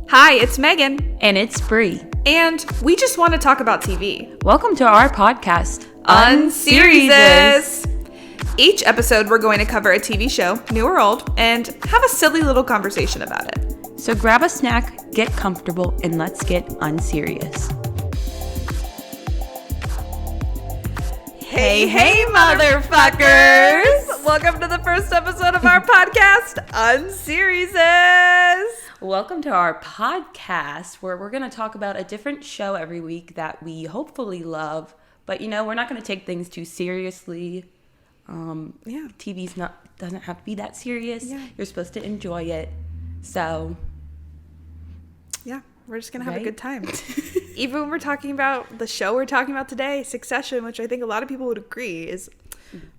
Hi, it's Megan. And it's Bree. And we just want to talk about TV. Welcome to our podcast, Unseriesous. Each episode, we're going to cover a TV show, new or old, and have a silly little conversation about it. So grab a snack, get comfortable, and let's get unserious. Hey, motherfuckers! Welcome to the first episode of our podcast, Unseriesous. Welcome to our podcast, where we're going to talk about a different show every week that we hopefully love. But, we're not going to take things too seriously. TV's doesn't have to be that serious. Yeah. You're supposed to enjoy it. So, yeah, we're just going to have a good time. Even when we're talking about the show we're talking about today, Succession, which I think a lot of people would agree is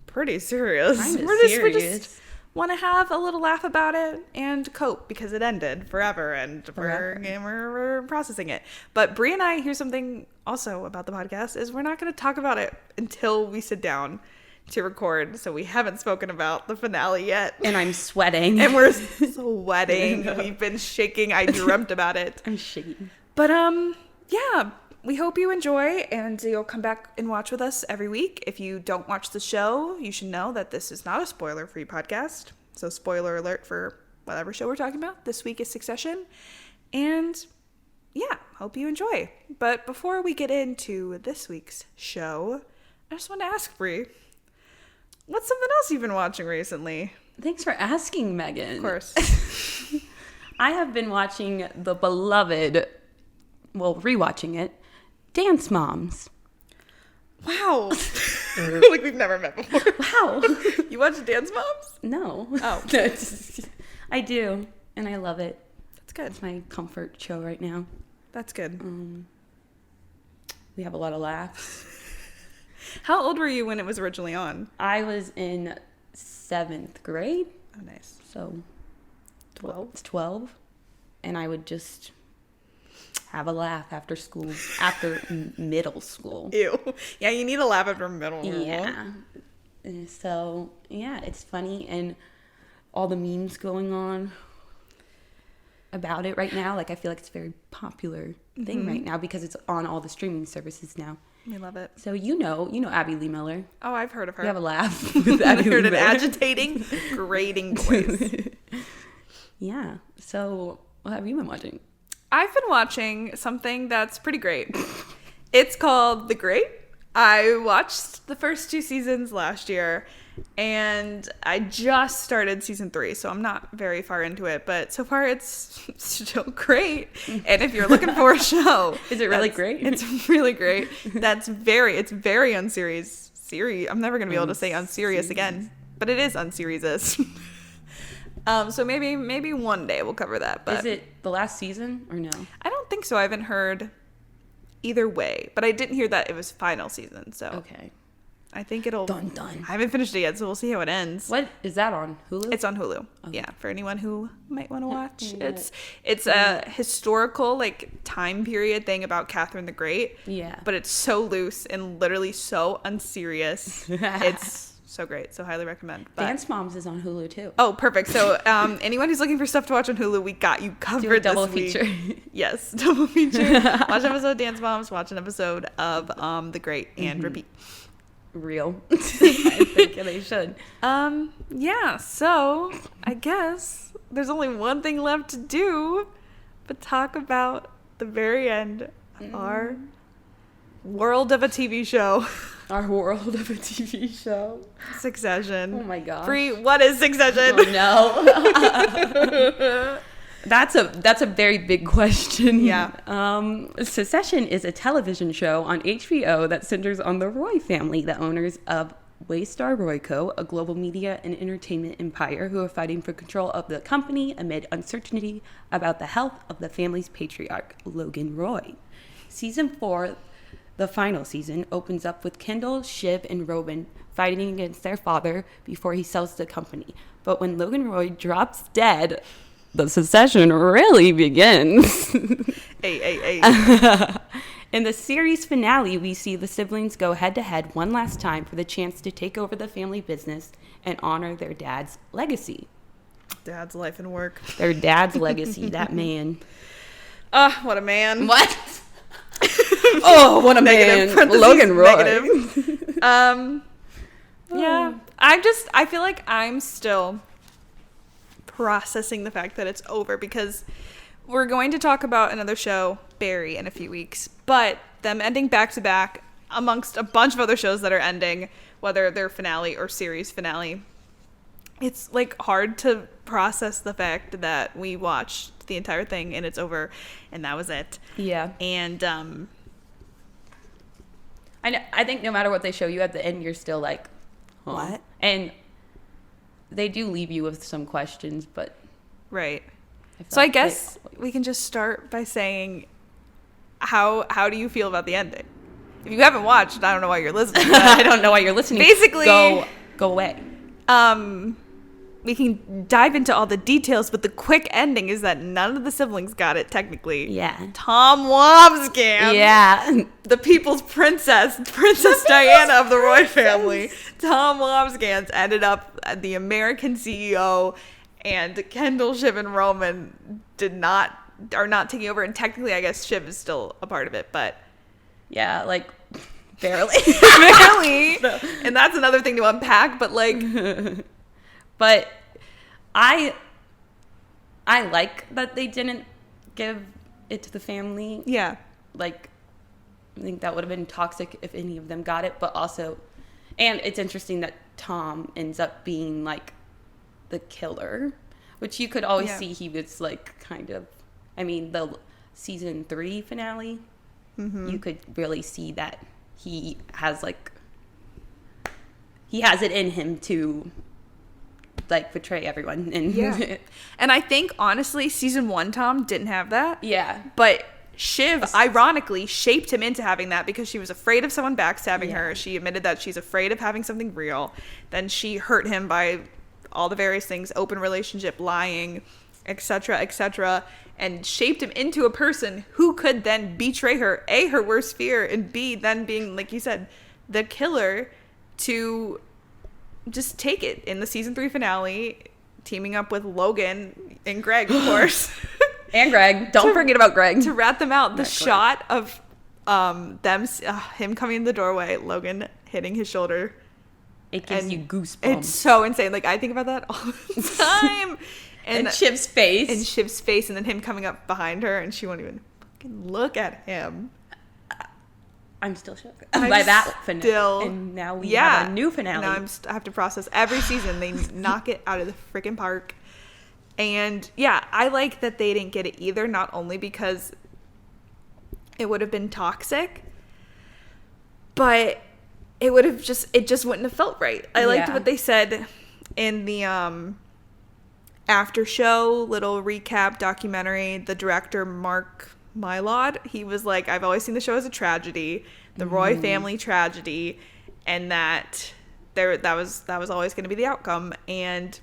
pretty serious. We just want to have a little laugh about it and cope because it ended forever and we're processing it. But Brie and I, here's something also about the podcast, is we're not going to talk about it until we sit down to record. So we haven't spoken about the finale yet. And I'm sweating. And we're sweating. We've been shaking. I dreamt about it. I'm shaking. But yeah, we hope you enjoy and you'll come back and watch with us every week. If you don't watch the show, you should know that this is not a spoiler-free podcast. So spoiler alert for whatever show we're talking about. This week is Succession. And yeah, hope you enjoy. But before we get into this week's show, I just want to ask Brie, what's something else you've been watching recently? Thanks for asking, Megan. Of course. I have been watching the beloved, rewatching it, Dance Moms. Wow. Like we've never met before. Wow. You watch Dance Moms? No. Oh. I do, and I love it. That's good. It's my comfort show right now. That's good. We have a lot of laughs. How old were you when it was originally on? I was in 7th grade. Oh, nice. So 12? It's 12. And I would just have a laugh after school, after middle school. Ew. Yeah, you need a laugh after middle school. Yeah. So, yeah, it's funny. And all the memes going on about it right now. Like, I feel like it's a very popular thing right now because it's on all the streaming services now. We love it. So you know Abby Lee Miller. Oh, I've heard of her. We have a laugh with Abby Lee Miller. An agitating, grating voice. Yeah. So what have you been watching? I've been watching something that's pretty great. It's called The Great. I watched the first 2 seasons last year, and I just started season 3, so I'm not very far into it, but so far it's still great. And if you're looking for a show, is it really great? It's really great. It's very unserious. I'm never gonna be able to say unserious again, but it is unseriesous. So maybe one day we'll cover that. But is it the last season or no? I don't think so. I haven't heard either way, but I didn't hear that it was final season. So okay, I think it'll. Done. I haven't finished it yet, so we'll see how it ends. What is that on Hulu? It's on Hulu. Okay. Yeah, for anyone who might want to watch. It's a historical time period thing about Catherine the Great. Yeah, but it's so loose and literally so unserious. It's so great. So highly recommend. But Dance Moms is on Hulu too. Oh, perfect. So anyone who's looking for stuff to watch on Hulu, we got you covered. Do a double this feature. Week. Yes, double feature. Watch an episode of Dance Moms. Watch an episode of The Great and repeat. Real. I think they should. Yeah. So I guess there's only one thing left to do, but talk about the very end of our world of a TV show. Our world of a TV show. Succession. Oh my gosh. Bree, what is Succession? Oh no. That's a very big question. Yeah. Succession is a television show on HBO that centers on the Roy family, the owners of Waystar Royco, a global media and entertainment empire who are fighting for control of the company amid uncertainty about the health of the family's patriarch, Logan Roy. Season 4, the final season, opens up with Kendall, Shiv, and Robin fighting against their father before he sells the company. But when Logan Roy drops dead, the succession really begins. Hey. In the series finale, we see the siblings go head-to-head one last time for the chance to take over the family business and honor their dad's legacy. Dad's life and work. Their dad's legacy, that man. What a man. What? Oh, what a Negative, man. Logan Roy. Negative. Yeah. I feel like I'm still processing the fact that it's over, because we're going to talk about another show, Barry, in a few weeks. But them ending back to back amongst a bunch of other shows that are ending, whether they're finale or series finale, it's like hard to process the fact that we watched the entire thing and it's over and that was it. Yeah. And I think no matter what they show you at the end, you're still like, huh. What? And they do leave you with some questions, but right. So I guess we can just start by saying, how do you feel about the ending? If you haven't watched, I don't know why you're listening. I don't know why you're listening. Basically, go away. We can dive into all the details, but the quick ending is that none of the siblings got it, technically. Yeah. Tom Wambsgans. Yeah. The people's princess Diana of the Roy family. Tom Wambsgans ended up the American CEO, and Kendall, Shiv, and Roman are not taking over. And technically, I guess Shiv is still a part of it, but yeah, like barely. barely. No. And that's another thing to unpack, but like. But I like that they didn't give it to the family. Yeah. Like, I think that would have been toxic if any of them got it, but also, and it's interesting that Tom ends up being like the killer, which you could always see he was like kind of, I mean, the season 3 finale, you could really see that he has it in him to like betray everyone. And yeah. And I think honestly season 1 Tom didn't have that. Yeah. But Shiv ironically shaped him into having that, because she was afraid of someone backstabbing her. She admitted that she's afraid of having something real. Then she hurt him by all the various things, open relationship, lying, etc., and shaped him into a person who could then betray her, A, her worst fear, and B, then being, like you said, the killer, to just take it in the season 3 finale, teaming up with Logan and Greg, of course. And Greg. Don't forget about Greg. To rat them out. The shot of him coming in the doorway, Logan hitting his shoulder. It gives you goosebumps. It's so insane. Like, I think about that all the time. And Shiv's face. And Shiv's face, and then him coming up behind her, and she won't even fucking look at him. I'm still shook by that finale. And now we have a new finale. Now I have to process every season. They knock it out of the freaking park. And yeah, I like that they didn't get it either, not only because it would have been toxic, but it just wouldn't have felt right. I liked what they said in the after show little recap documentary. The director, Mark Mylod, he was like, I've always seen the show as a tragedy, the Roy family tragedy, and that was always going to be the outcome. And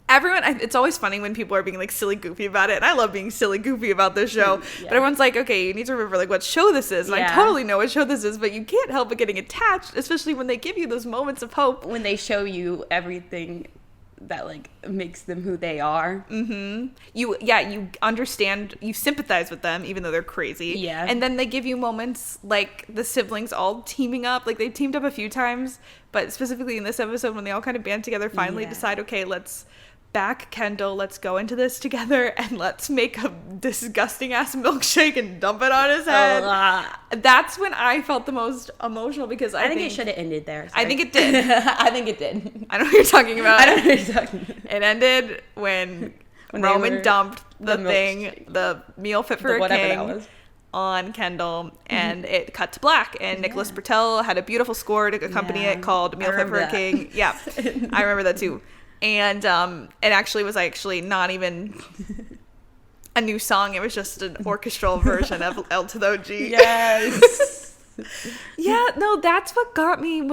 everyone, it's always funny when people are being like silly goofy about it, and I love being silly goofy about this show. But everyone's like, okay, you need to remember like what show this is. And I totally know what show this is, but you can't help but getting attached, especially when they give you those moments of hope, when they show you everything that like makes them who they are. You understand, you sympathize with them even though they're crazy. And then they give you moments like the siblings all teaming up. Like, they teamed up a few times, but specifically in this episode when they all kind of band together, finally decide, okay, let's back Kendall, let's go into this together, and let's make a disgusting ass milkshake and dump it on his head. That's when I felt the most emotional, because I think it should have ended there. Sorry. I think it did. I think it did. I know what you're talking about. I don't know what you're talking about. It ended when Roman dumped the meal fit for a king on Kendall, and it cut to black, and Nicholas Bertel had a beautiful score to accompany it called Meal Fit for a King. Yeah, I remember that too. And it actually was not even a new song. It was just an orchestral version of El Todoji. Yes. Yeah, no, that's what got me.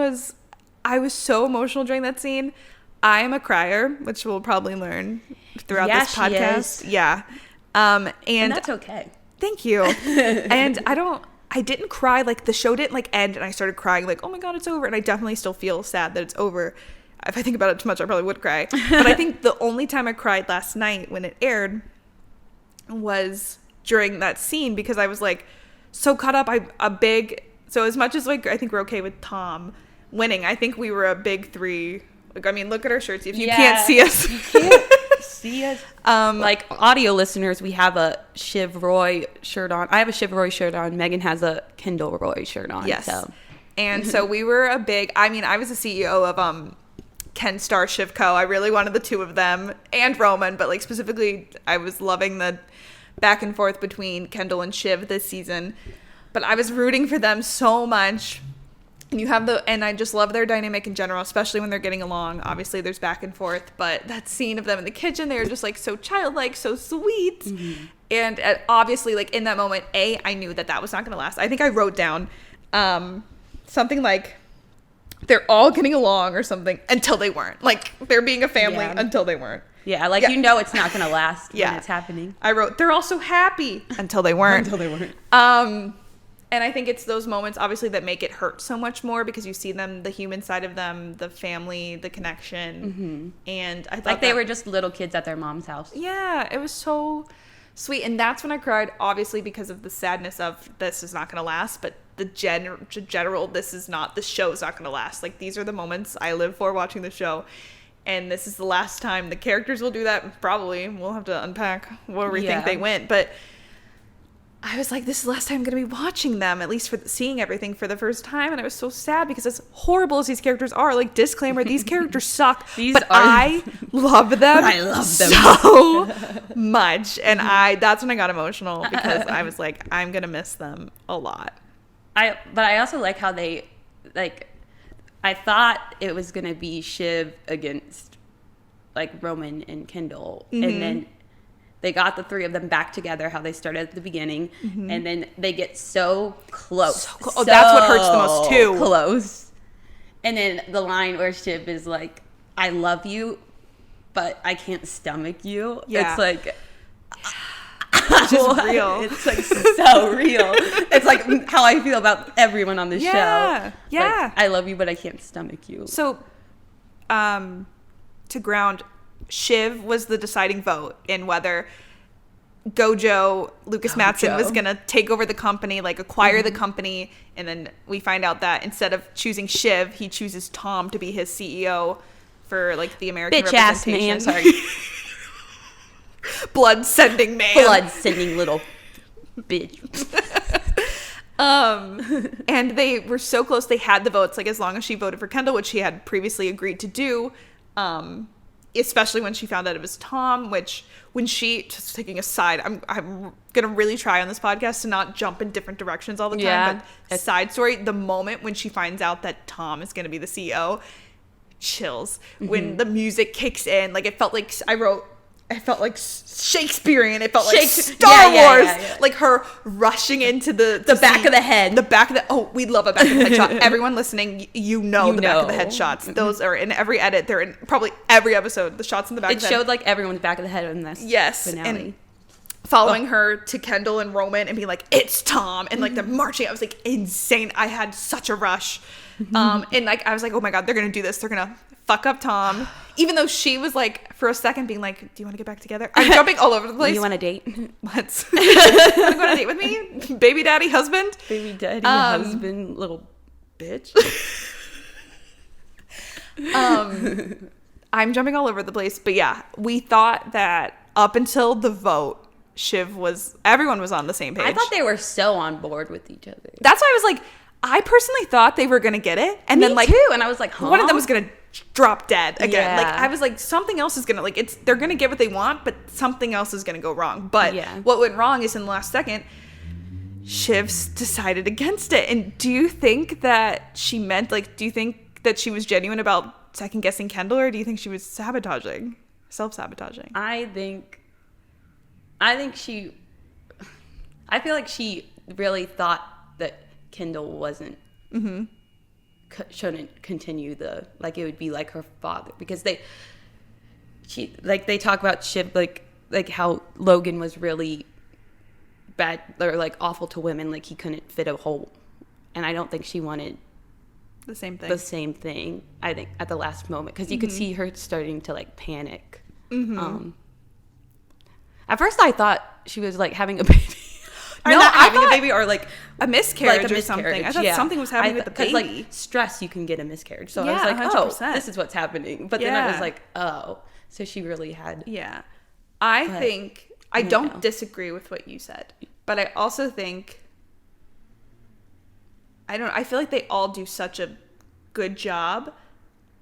I was so emotional during that scene. I am a crier, which we'll probably learn throughout this podcast. Yeah. And that's okay. Thank you. And I didn't cry, like the show didn't like end and I started crying like, oh my God, it's over. And I definitely still feel sad that it's over. If I think about it too much, I probably would cry. But I think the only time I cried last night when it aired was during that scene because I was like so caught up. So as much as like I think we're okay with Tom winning, I think we were a big three. Like, I mean, look at our shirts. If you can't see us, you can't see us. Like audio listeners, we have a Shiv Roy shirt on. I have a Shiv Roy shirt on. Megan has a Kendall Roy shirt on. Yes. So. And so we were a big, I mean, I was the CEO of Ken Star Shiv Co. I really wanted the two of them and Roman, but like specifically I was loving the back and forth between Kendall and Shiv this season. But I was rooting for them so much. And I just love their dynamic in general, especially when they're getting along. Obviously, there's back and forth, but that scene of them in the kitchen, they're just like so childlike, so sweet. Mm-hmm. And obviously, like in that moment, I knew that was not going to last. I think I wrote down something like they're all getting along or something until they weren't. Like they're being a family until they weren't. Yeah, like you know it's not going to last when it's happening. I wrote, they're all so happy until they weren't. And I think it's those moments, obviously, that make it hurt so much more because you see them, the human side of them, the family, the connection. Mm-hmm. And I thought like they were just little kids at their mom's house. Yeah, it was so sweet. And that's when I cried, obviously, because of the sadness of this is not going to last. But the general, the show is not going to last. Like, these are the moments I live for watching the show. And this is the last time the characters will do that. Probably. We'll have to unpack where we think they went. But I was like, this is the last time I'm going to be watching them, at least for seeing everything for the first time. And I was so sad because as horrible as these characters are, like, disclaimer, these characters suck. I love them. I love them so much. And that's when I got emotional because I was like, I'm going to miss them a lot. But I also like how they, like, I thought it was going to be Shiv against, like, Roman and Kendall. Mm-hmm. And then they got the three of them back together, how they started at the beginning, mm-hmm. and then they get so close. Oh, that's what hurts the most, too. Close. And then the line where Shiv is like, I love you, but I can't stomach you. Yeah. It's like... It's just real. It's like so real. It's like how I feel about everyone on this show. Yeah. Like, I love you, but I can't stomach you. So, to ground... Shiv was the deciding vote in whether Gojo, Lucas Matson, was going to take over the company, like acquire the company. And then we find out that instead of choosing Shiv, he chooses Tom to be his CEO for like the American representation. Bitch ass man, sorry. Blood sending man. Blood sending little bitch. And they were so close. They had the votes, like as long as she voted for Kendall, which she had previously agreed to do. Especially when she found out it was Tom, which when she, just taking a side, I'm going to really try on this podcast to not jump in different directions all the time. Yeah. But side story, the moment when she finds out that Tom is going to be the CEO, chills. Mm-hmm. When the music kicks in, like it felt like, it felt like Shakespearean. It felt like Star Wars. Yeah. Like her rushing into the back of the head. The back of the... Oh, we love a back of the head shot. Everyone listening, you know the back of the head shots. Mm-hmm. Those are in every edit. They're in probably every episode. The shots in the back of the head. It showed like everyone's back of the head in this finale. And following her to Kendall and Roman and being like, it's Tom. And like the marching, I was like insane. I had such a rush. And like I was like, oh my God, they're going to do this. They're going to fuck up Tom. Even though she was like, for a second, being like, do you want to get back together? I'm jumping all over the place. You want to date? Let's. You want to go on a date with me? Baby daddy husband? Baby daddy husband, little bitch. I'm jumping all over the place. But yeah, we thought that up until the vote, everyone was on the same page. I thought they were so on board with each other. That's why I was like, I personally thought they were going to get it. And Me then like, too. And I was like, huh? One of them was going to drop dead again. Yeah. Like I was like, something else is going to, like, they're going to get what they want, but something else is going to go wrong. But what went wrong is in the last second, Shiv's decided against it. And do you think that she meant, like, do you think that she was genuine about second guessing Kendall, or do you think she was self-sabotaging? I feel like she really thought that Kendall wasn't shouldn't continue it would be like her father, because they talk about Shiv like how Logan was really bad or like awful to women, like he couldn't fit a hole, and I don't think she wanted the same thing. I think at the last moment, because you could see her starting to like panic. At first I thought she was like having a baby. No, not I having thought a baby, or like a miscarriage, like a or something. I miscarriage, thought yeah. something was happening with the baby. Because like stress, you can get a miscarriage. So I was Yeah, like, 100%. oh, this is what's happening. But then I was like, oh, so she really had. Yeah, I think I don't disagree with what you said, but I also think I feel like they all do such a good job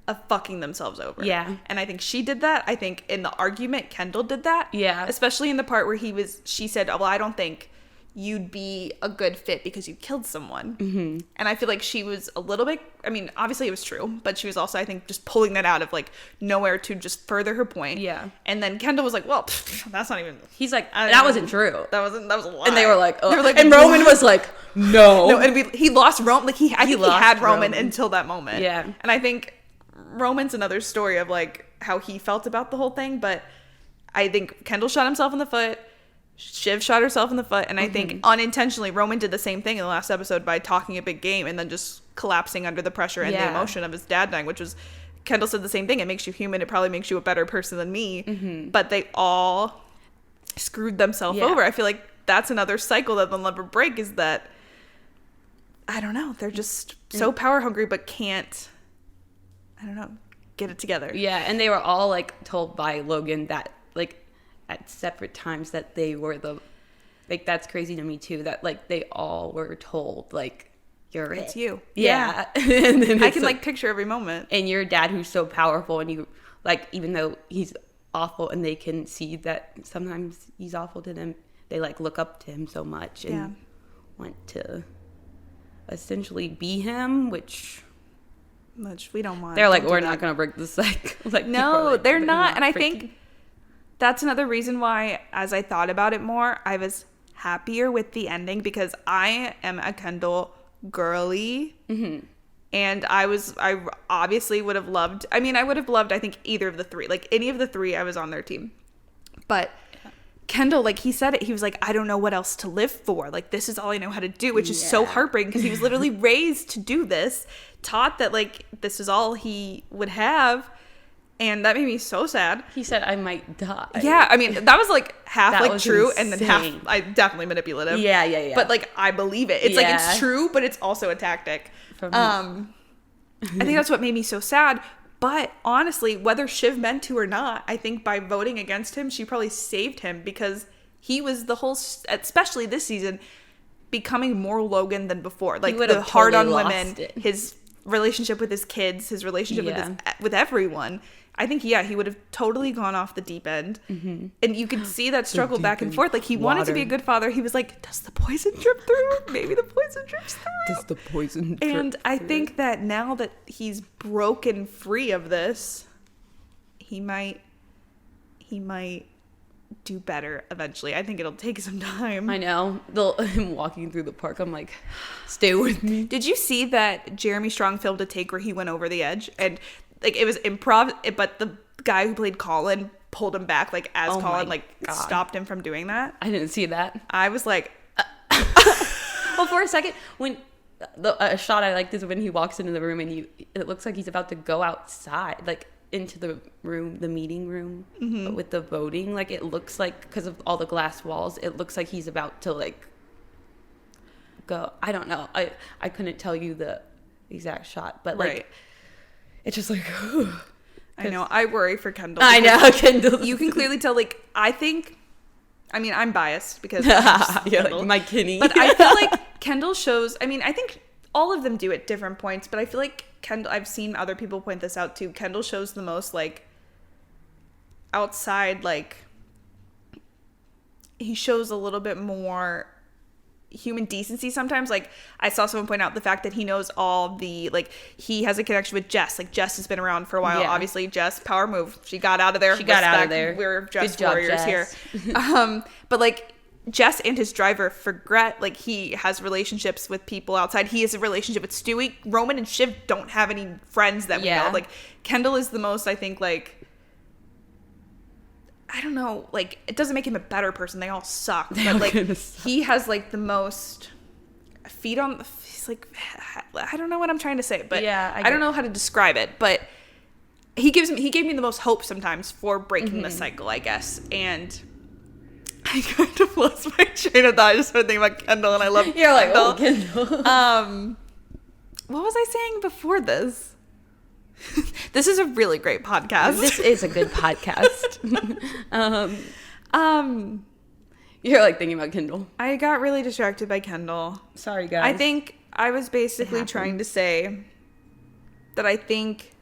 of fucking themselves over. Yeah. And I think she did that. I think in the argument, Kendall did that. Yeah. Especially in the part where she said, well, I don't think you'd be a good fit because you killed someone. Mm-hmm. And I feel like she was a little bit, I mean, obviously it was true, but she was also, I think, just pulling that out of like nowhere to just further her point. Yeah. And then Kendall was like, well, that's not even. He's like, that wasn't true. That was a lie. And they were like, oh. They were like, and Roman was like, no. No, and he lost Roman. Like I think he had Roman until that moment. Yeah. And I think Roman's another story of like how he felt about the whole thing, but I think Kendall shot himself in the foot. Shiv shot herself in the foot, and I think unintentionally Roman did the same thing in the last episode by talking a big game and then just collapsing under the pressure and the emotion of his dad dying, which was, Kendall said the same thing. It makes you human. It probably makes you a better person than me. Mm-hmm. But they all screwed themselves over. I feel like that's another cycle that they'll never break, is that, I don't know, they're just so power hungry but can't, I don't know, get it together. Yeah, and they were all like told by Logan that like at separate times that they were like, that's crazy to me too, that like they all were told like, it's you. Yeah. And then I can like picture every moment. And your dad, who's so powerful, and you like, even though he's awful and they can see that sometimes he's awful to them, they like look up to him so much and want to essentially be him, which we don't want. They're like, we're not going to break the cycle. Like, no, like, they're not. And I think that's another reason why, as I thought about it more, I was happier with the ending, because I am a Kendall girly. Mm-hmm. And I obviously would have loved, I think either of the three, like any of the three, I was on their team. But Kendall, like he said it, he was like, I don't know what else to live for. Like, this is all I know how to do, which is so heartbreaking, because he was literally raised to do this, taught that like this is all he would have. And that made me so sad. He said, I might die. Yeah, I mean, that was like half that like was true, insane. And then half I definitely manipulative. Yeah. But like I believe it. It's like it's true, but it's also a tactic. I think that's what made me so sad. But honestly, whether Shiv meant to or not, I think by voting against him, she probably saved him, because he was the whole, especially this season, becoming more Logan than before. Like the hard on women, his relationship with his kids, his relationship with everyone. I think, he would have totally gone off the deep end. Mm-hmm. And you could see that struggle back and forth. Like, he wanted to be a good father. He was like, does the poison drip through? Maybe the poison drips through. Does the poison drip And I think that now that he's broken free of this, he might do better eventually. I think it'll take some time. I know. Him walking through the park, I'm like, stay with me. Did you see that Jeremy Strong filmed a take where he went over the edge? And like, it was improv, but the guy who played Colin pulled him back, like, as Colin, like, stopped him from doing that. I didn't see that. I was like... Well, for a second, when... a shot I liked is when he walks into the room and it looks like he's about to go outside, like, into the room, the meeting room, with the voting. Like, it looks like, because of all the glass walls, it looks like he's about to, like, go. I don't know. I couldn't tell you the exact shot, but, like... It's just like, I know. I worry for Kendall. I know, Kendall. You can clearly tell, like, I'm biased because you're like my Kenny. But I feel like Kendall shows, I think all of them do at different points, but I feel like Kendall, I've seen other people point this out too. Kendall shows the most, like, outside, like, he shows a little bit more human decency sometimes. Like, I saw someone point out the fact that he knows all the, like, he has a connection with Jess. Like, Jess has been around for a while. Obviously, Jess, power move, she got out of there. We're Jess warriors here. But like, Jess and his driver forget, like, he has relationships with people outside. He has a relationship with Stewie. Roman and Shiv don't have any friends that we know. Like, Kendall is the most, I think, like, I don't know, like, it doesn't make him a better person. They all suck. But, like, he has, like, the most feet on, he's like, I don't know what I'm trying to say, but I don't know how to describe it. But he gave me the most hope sometimes for breaking the cycle, I guess. And I kind of lost my train of thought. I just started thinking about Kendall, and I love You're like, Kendall. oh, Kendall. What was I saying before this? This is a really great podcast. This is a good podcast. You're like thinking about Kendall. I got really distracted by Kendall. Sorry, guys. I think I was basically trying to say that I think,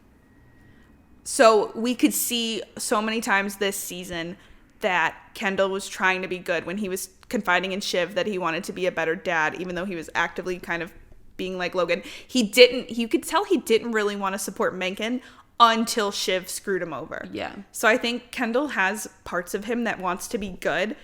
so we could see so many times this season that Kendall was trying to be good when he was confiding in Shiv that he wanted to be a better dad, even though he was actively kind of being like Logan. You could tell he didn't really want to support Mencken until Shiv screwed him over. Yeah. So I think Kendall has parts of him that wants to be good,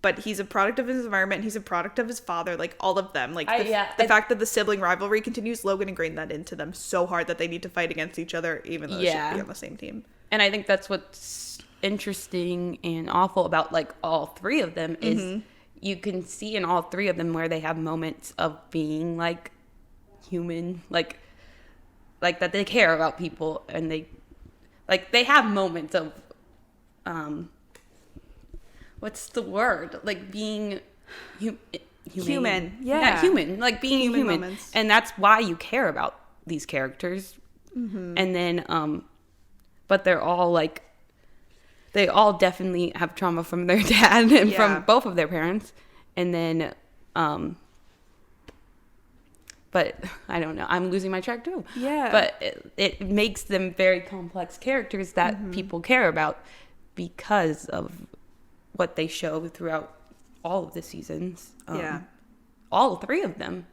but he's a product of his environment. He's a product of his father, like all of them. Like the fact that the sibling rivalry continues, Logan ingrained that into them so hard that they need to fight against each other, even though they should be on the same team. And I think that's what's interesting and awful about like all three of them is you can see in all three of them where they have moments of being like human, like that they care about people, and they have moments of what's the word? Like being human. Yeah. Human. Like being human. Moments. And that's why you care about these characters. And then, but they're all like, they all definitely have trauma from their dad and from both of their parents. And then, but I don't know. I'm losing my track too. Yeah. But it makes them very complex characters that people care about because of what they show throughout all of the seasons. All three of them.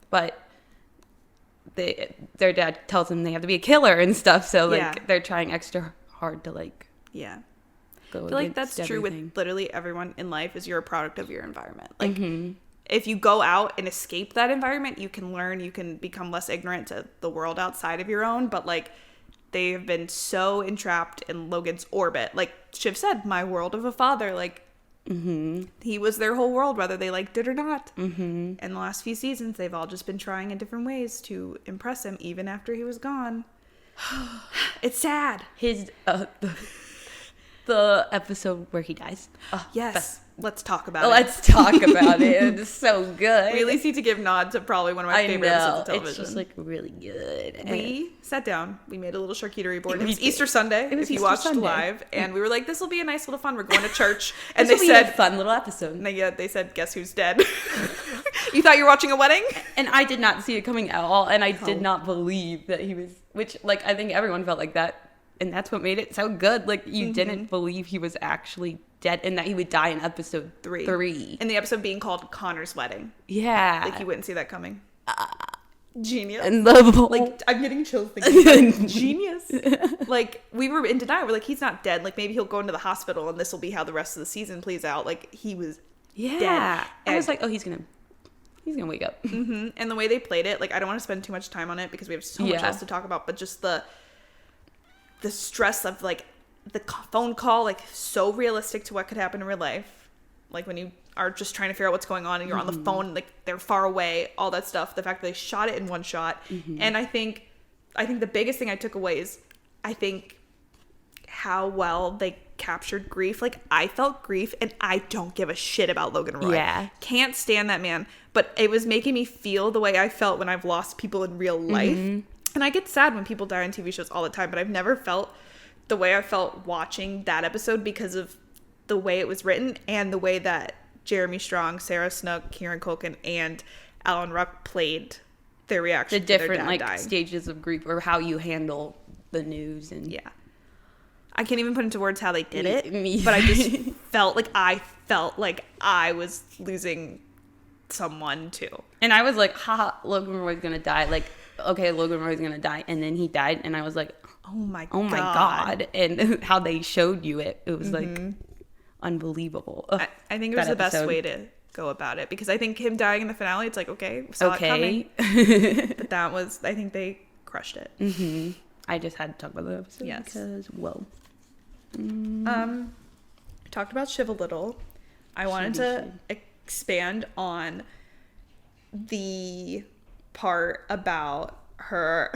But their dad tells them they have to be a killer and stuff. So like they're trying extra hard to like. Yeah. I feel like that's true with literally everyone in life. Is you're a product of your environment. Like if you go out and escape that environment, you can learn. You can become less ignorant to the world outside of your own. But like, they have been so entrapped in Logan's orbit. Like Shiv said, my world of a father, like he was their whole world, whether they liked it or not. In the last few seasons, they've all just been trying in different ways to impress him, even after he was gone. It's sad. His the episode where he dies. Yes. Let's talk about it. Let's talk about it. It's so good. We at least need to give nods to probably one of my favorite episodes of television. It's just like really good. We sat down. We made a little charcuterie board. It was Easter Sunday. If you watched live, and we were like, "This will be a nice little fun. We're going to church." And they said, "A fun little episode." And they said, "Guess who's dead?" You thought you were watching a wedding? And I did not see it coming at all, and I did not believe that he was. Which, like, I think everyone felt like that, and that's what made it so good. Like, you didn't believe he was actually dead and that he would die in episode 3. And the episode being called Connor's Wedding. Yeah. Like, you wouldn't see that coming. Genius. And like, I'm getting chills thinking like, genius. Like, we were in denial. We're like, he's not dead. Like, maybe he'll go into the hospital and this will be how the rest of the season plays out. Like, he was dead. I was like, oh, he's gonna wake up. And the way they played it, like, I don't want to spend too much time on it because we have so much else to talk about, but just the stress of, like, the phone call, like, so realistic to what could happen in real life. Like, when you are just trying to figure out what's going on and you're on the phone, like, they're far away, all that stuff. The fact that they shot it in one shot. And I think the biggest thing I took away is, I think, how well they captured grief. Like, I felt grief, and I don't give a shit about Logan Roy. Yeah. Can't stand that man. But it was making me feel the way I felt when I've lost people in real life. And I get sad when people die on TV shows all the time, but I've never felt the way I felt watching that episode because of the way it was written and the way that Jeremy Strong, Sarah Snook, Kieran Culkin, and Alan Ruck played their reaction to their different, dad like, dying. stages of grief or how you handle the news. And I can't even put into words how they did it, me but I just felt like I was losing someone too. And I was like, Logan Roy's gonna die. Like, okay, Logan Roy's gonna die. And then he died, and I was like, oh my god. And how they showed you it was like unbelievable. I think it was the best way to go about it, because I think him dying in the finale, it's like, okay, we saw it coming. But that was, I think they crushed it. I just had to talk about the episode because whoa. Talked about Shiv a little. I wanted to expand on the part about her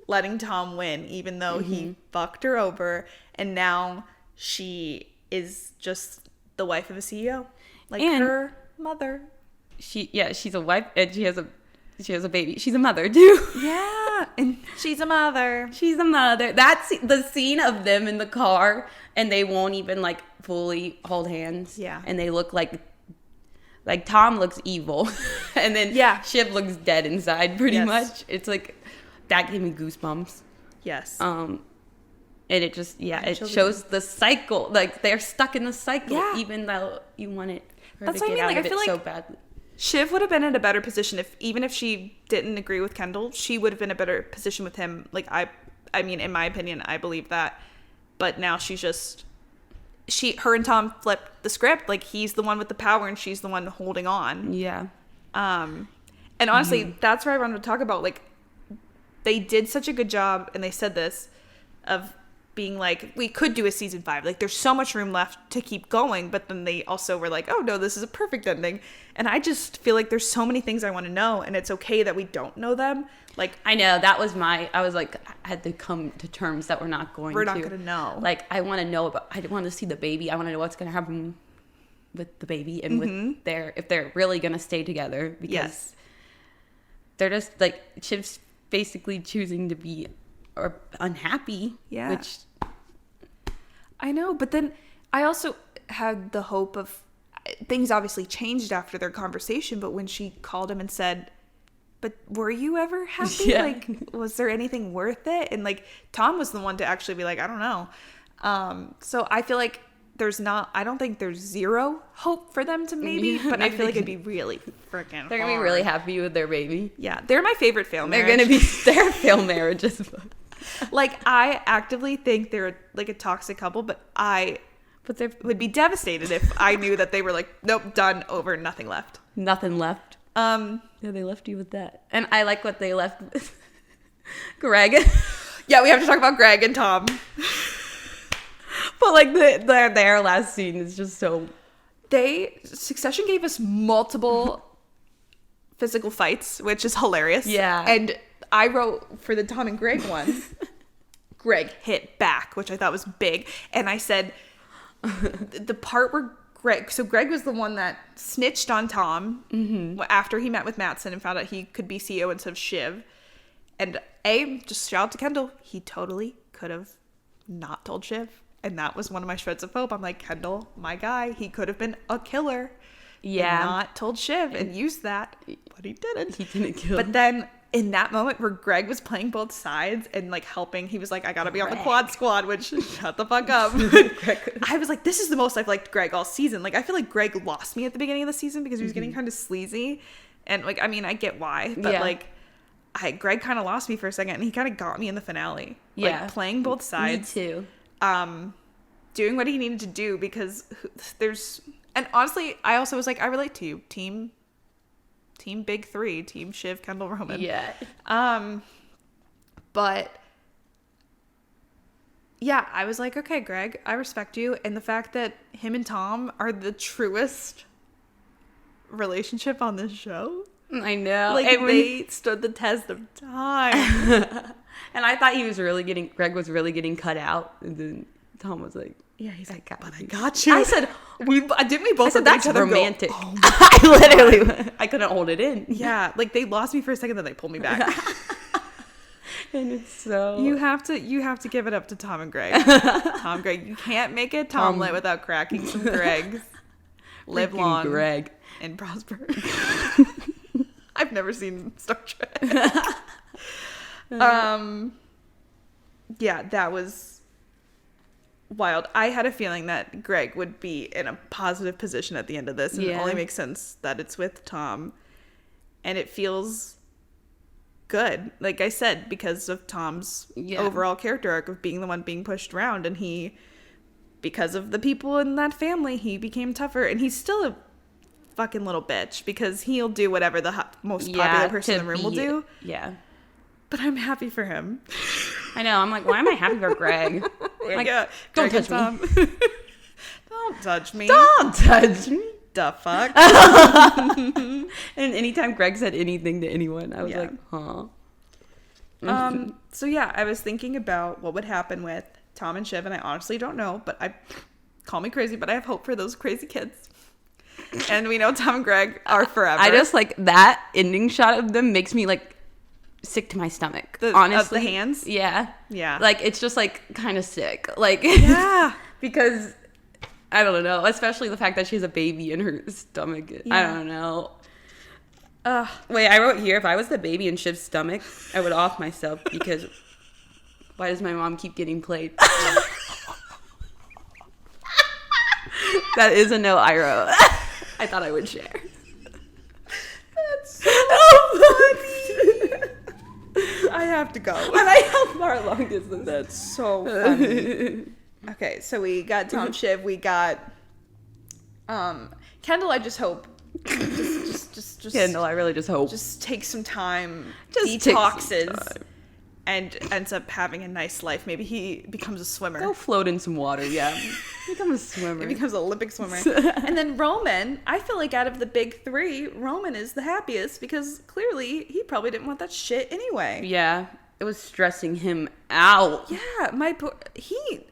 letting Tom win, even though he fucked her over, and now she is just the wife of a CEO. Like and her mother. She's a wife and she has a baby. She's a mother too. Yeah, and she's a mother. She's a mother. That's the scene of them in the car, and they won't even like fully hold hands. Yeah, and they look like Tom looks evil, and then Shiv looks dead inside. Pretty much, it's like that gave me goosebumps. Yes. And it just it shows the cycle. Like they're stuck in the cycle, even though you want it. That's what I mean. Like I feel so badly. Shiv would have been in a better position even if she didn't agree with Kendall. She would have been in a better position with him. Like I mean, in my opinion, I believe that. But now she's just her and Tom flipped the script. Like he's the one with the power and she's the one holding on. Yeah. And honestly, that's where I wanted to talk about. Like they did such a good job, and they said this of being like, we could do a season 5. Like there's so much room left to keep going, but then they also were like, oh no, this is a perfect ending. And I just feel like there's so many things I want to know, and it's okay that we don't know them. Like I know that was I was like, I had to come to terms that we're not going to know. Like I want to know I want to see the baby. I want to know what's going to happen with the baby and with if they're really going to stay together, because they're just like Shiv's basically choosing to be unhappy. Yeah. Which I know, but then I also had the hope of things obviously changed after their conversation, but when she called him and said, but were you ever happy? Yeah. Like, was there anything worth it? And like Tom was the one to actually be like, I don't know. So I feel like I don't think there's zero hope for them to but I feel like it'd be really freaking They're going to be really happy with their baby. Yeah. They're my favorite failed marriage. They're going to be their failed marriages. Like, I actively think they're like a toxic couple, but they would be devastated if I knew that they were like, nope, done, over, nothing left. Nothing left. Yeah, they left you with that. And I like what they left with Greg. Yeah, we have to talk about Greg and Tom. But like their last scene is just so. Succession gave us multiple physical fights, which is hilarious. Yeah. And I wrote for the Tom and Greg one, Greg hit back, which I thought was big. And I said the part where Greg was the one that snitched on Tom after he met with Mattson and found out he could be CEO instead of Shiv. And just shout out to Kendall, he totally could have not told Shiv. And that was one of my shreds of hope. I'm like, Kendall, my guy, he could have been a killer. Yeah. And not told Shiv and used that, but he didn't. He didn't kill. But then in that moment where Greg was playing both sides and like helping, he was like, I gotta be on the quad squad, which shut the fuck up. I was like, this is the most I've liked Greg all season. Like, I feel like Greg lost me at the beginning of the season because he was getting kind of sleazy. And like, I mean, I get why, but like, Greg kind of lost me for a second, and he kind of got me in the finale. Yeah. Like, playing both sides. Me too. Doing what he needed to do, because and honestly, I also was like, I relate to you. Team Big Three, Team Shiv, Kendall, Roman. Yeah. But yeah, I was like, okay, Greg, I respect you. And the fact that him and Tom are the truest relationship on this show. I know. Like, they stood the test of time. And I thought Greg was really getting cut out. And then Tom was like, yeah, he's like, but I got you. I said, didn't we both said, that's romantic. Go, oh I couldn't hold it in. Yeah, like they lost me for a second, then they pulled me back. And it's so. You have to give it up to Tom and Greg. Tom, Greg, you can't make it Tomlet without cracking some Gregs. Live long, Greg, and prosper. I've never seen Star Trek. Yeah, that was wild. I had a feeling that Greg would be in a positive position at the end of this, and it only makes sense that it's with Tom, and it feels good, like I said, because of Tom's overall character arc of being the one being pushed around, and because of the people in that family, he became tougher, and he's still a fucking little bitch, because he'll do whatever the most popular person in the room will do. Yeah. But I'm happy for him. I know. I'm like, why am I happy for Greg? Like, don't touch me. Don't touch me. Don't touch me. The fuck? And anytime Greg said anything to anyone, I was like, huh. So yeah, I was thinking about what would happen with Tom and Shiv, and I honestly don't know, but call me crazy, but I have hope for those crazy kids. And we know Tom and Greg are forever. I just like that ending shot of them makes me like sick to my stomach. Honestly, of the hands. Yeah. Like it's just like kind of sick. Like yeah, because I don't know, especially the fact that she has a baby in her stomach. Yeah. I don't know. Wait, I wrote here, if I was the baby in Shiv's stomach, I would off myself because why does my mom keep getting played? That is a note I wrote. I thought I would share. That's so funny. I have to go. And I how far along is this? That's so funny. Okay, so we got Tom Shiv, we got Kendall. I just hope just Kendall, I really just hope just take some time, just detoxes, and ends up having a nice life. Maybe he becomes a swimmer. Go float in some water, yeah. Become a swimmer. He becomes an Olympic swimmer. And then Roman, I feel like out of the big three, Roman is the happiest because clearly he probably didn't want that shit anyway. Yeah, it was stressing him out. Yeah,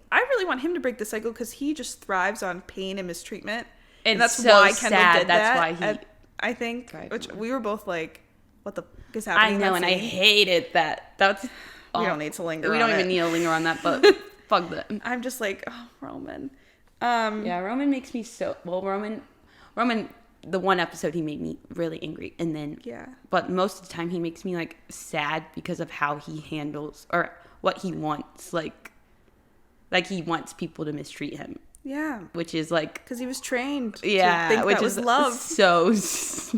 I really want him to break the cycle because he just thrives on pain and mistreatment. And that's so why Kendall sad. Did that's that. Why he, I think, which we were both like, what the fuck is happening? I know, and I hated that. That's we don't need to linger. We don't even need to linger on that, but fuck that. I'm just like, oh, Roman. Yeah, Roman makes me so Roman. The one episode he made me really angry, and then but most of the time he makes me like sad because of how he handles or what he wants, like he wants people to mistreat him. Yeah, which is like because he was trained. Yeah, to think which that was is love. So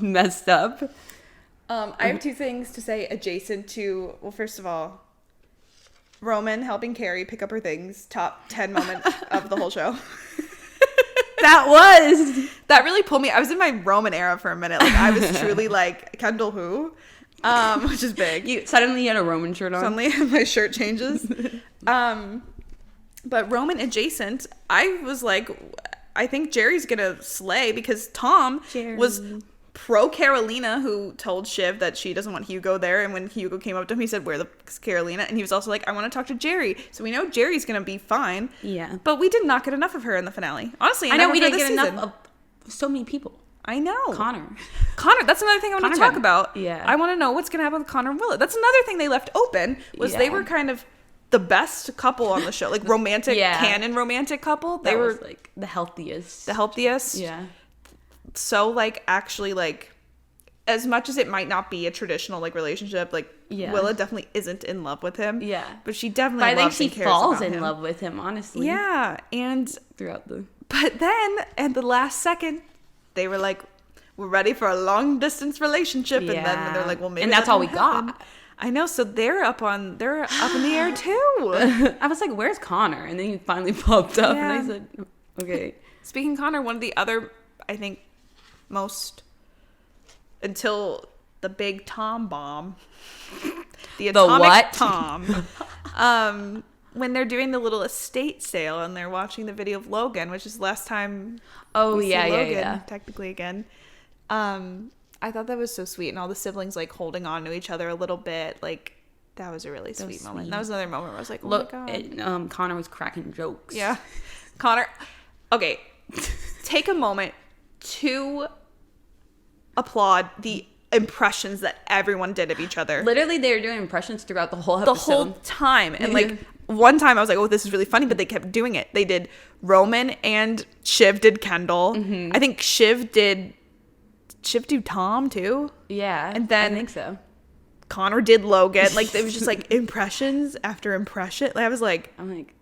messed up. I have two things to say adjacent to. Well, first of all, Roman helping Carrie pick up her things. Top 10 moment of the whole show. That really pulled me. I was in my Roman era for a minute. Like I was truly like Kendall who, which is big. Suddenly you had a Roman shirt on. Suddenly my shirt changes. But Roman adjacent, I was like, I think Jerry's gonna slay because Tom was pro Carolina, who told Shiv that she doesn't want Hugo there. And when Hugo came up to him, he said, "Where the fuck's Carolina?" And he was also like, "I want to talk to Jerry." So we know Jerry's gonna be fine. Yeah. But we did not get enough of her in the finale. Honestly, I know we didn't get enough of so many people. I know. Connor. That's another thing I want to talk about. Yeah. I want to know what's gonna happen with Connor and Willow. That's another thing they left open was they were kind of the best couple on the show, like romantic canon romantic couple. They were like the healthiest. Yeah. So like actually like as much as it might not be a traditional like relationship, like Willa definitely isn't in love with him. Yeah. But she definitely loves and cares about him. I think she falls in love with him, honestly. Yeah. And but then at the last second, they were like, we're ready for a long distance relationship. Yeah. And then they're like, well maybe that's all we got. I know, so they're up in the air too. I was like, "Where's Connor?" And then he finally popped up, and I said, "Okay." Speaking of Connor, one of the other, I think, most until the big Tom bomb, the atomic what? Tom, when they're doing the little estate sale and they're watching the video of Logan, which is the last time. Oh yeah, Logan, technically again. I thought that was so sweet, and all the siblings like holding on to each other a little bit. Like that was a really sweet moment. That was another moment where I was like, "Oh my god!" Connor was cracking jokes. Yeah, Connor. Okay, take a moment to applaud the impressions that everyone did of each other. Literally, they were doing impressions throughout the whole episode. The whole time, and like one time I was like, "Oh, this is really funny," but they kept doing it. They did Roman and Shiv did Kendall. Mm-hmm. I think Shiv do Tom too? Yeah, and then I think so. Connor did Logan. Like it was just like impressions after impression. Like, I'm like,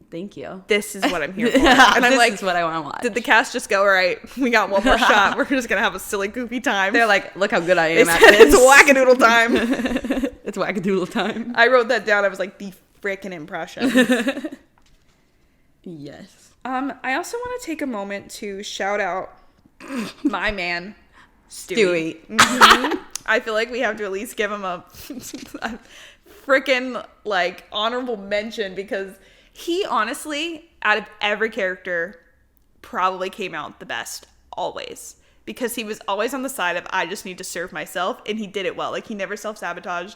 thank you. This is what I'm here for. And I'm like, this is what I want to watch. Did the cast just go, all right, we got one more shot. We're just gonna have a silly, goofy time. They're like, look how good I am at this. It's wackadoodle time. It's wackadoodle time. I wrote that down. I was like, the frickin' impression. Yes. I also want to take a moment to shout out my man, Stewie. Mm-hmm. I feel like we have to at least give him a freaking like honorable mention because he honestly, out of every character, probably came out the best always. because he was always on the side of, I just need to serve myself, and he did it well. Like, he never self-sabotaged.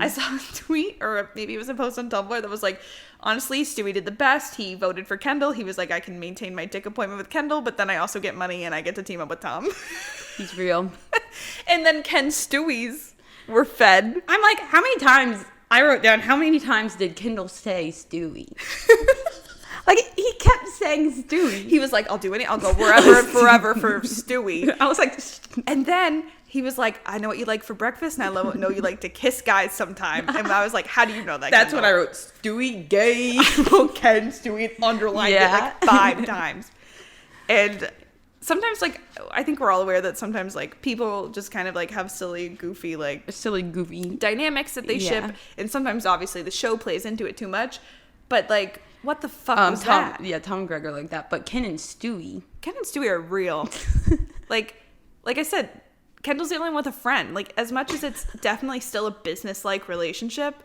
I saw a tweet, or maybe it was a post on Tumblr that was like, honestly, Stewie did the best. He voted for Kendall. He was like, I can maintain my dick appointment with Kendall, but then I also get money and I get to team up with Tom. He's real. And then Ken's Stewies were fed. I'm like, how many times, I wrote down, how many times did Kendall say Stewie? Like, he kept saying Stewie. He was like, I'll do I'll go wherever and forever for Stewie. I was like... And then he was like, I know what you like for breakfast, and I know you like to kiss guys sometime. And I was like, how do you know that? That's Kendall? what I wrote. Stewie gay. I wrote Ken Stewie and underlined it like 5 times. And sometimes, like, I think we're all aware that sometimes, like, people just kind of, like, have silly, goofy dynamics that they ship. And sometimes, obviously, the show plays into it too much. But, like... What the fuck was that? Yeah, Tom and Greg are like that. But Ken and Stewie are real. like I said, Kendall's the only one with a friend. Like, as much as it's definitely still a business-like relationship,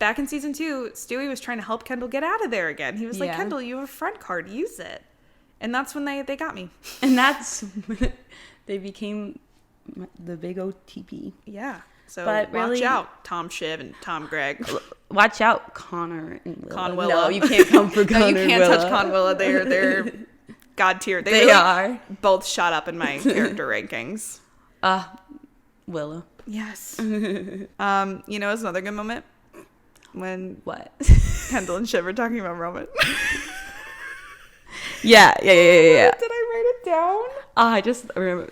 back in season 2, Stewie was trying to help Kendall get out of there again. He was like, Kendall, you have a friend card. Use it. And that's when they got me. And that's when they became the big OTP. Yeah. So but watch out, Tom Shiv and Tom Greg. Watch out, Connor and Willa. Conwilla. No, you can't come for Connor. No, you can't touch Conwilla. They're god tier. They really are both shot up in my character rankings. Willa. Yes. You know, it's another good moment when Kendall and Shiv are talking about Roman. Yeah. Did I write it down? I just remember.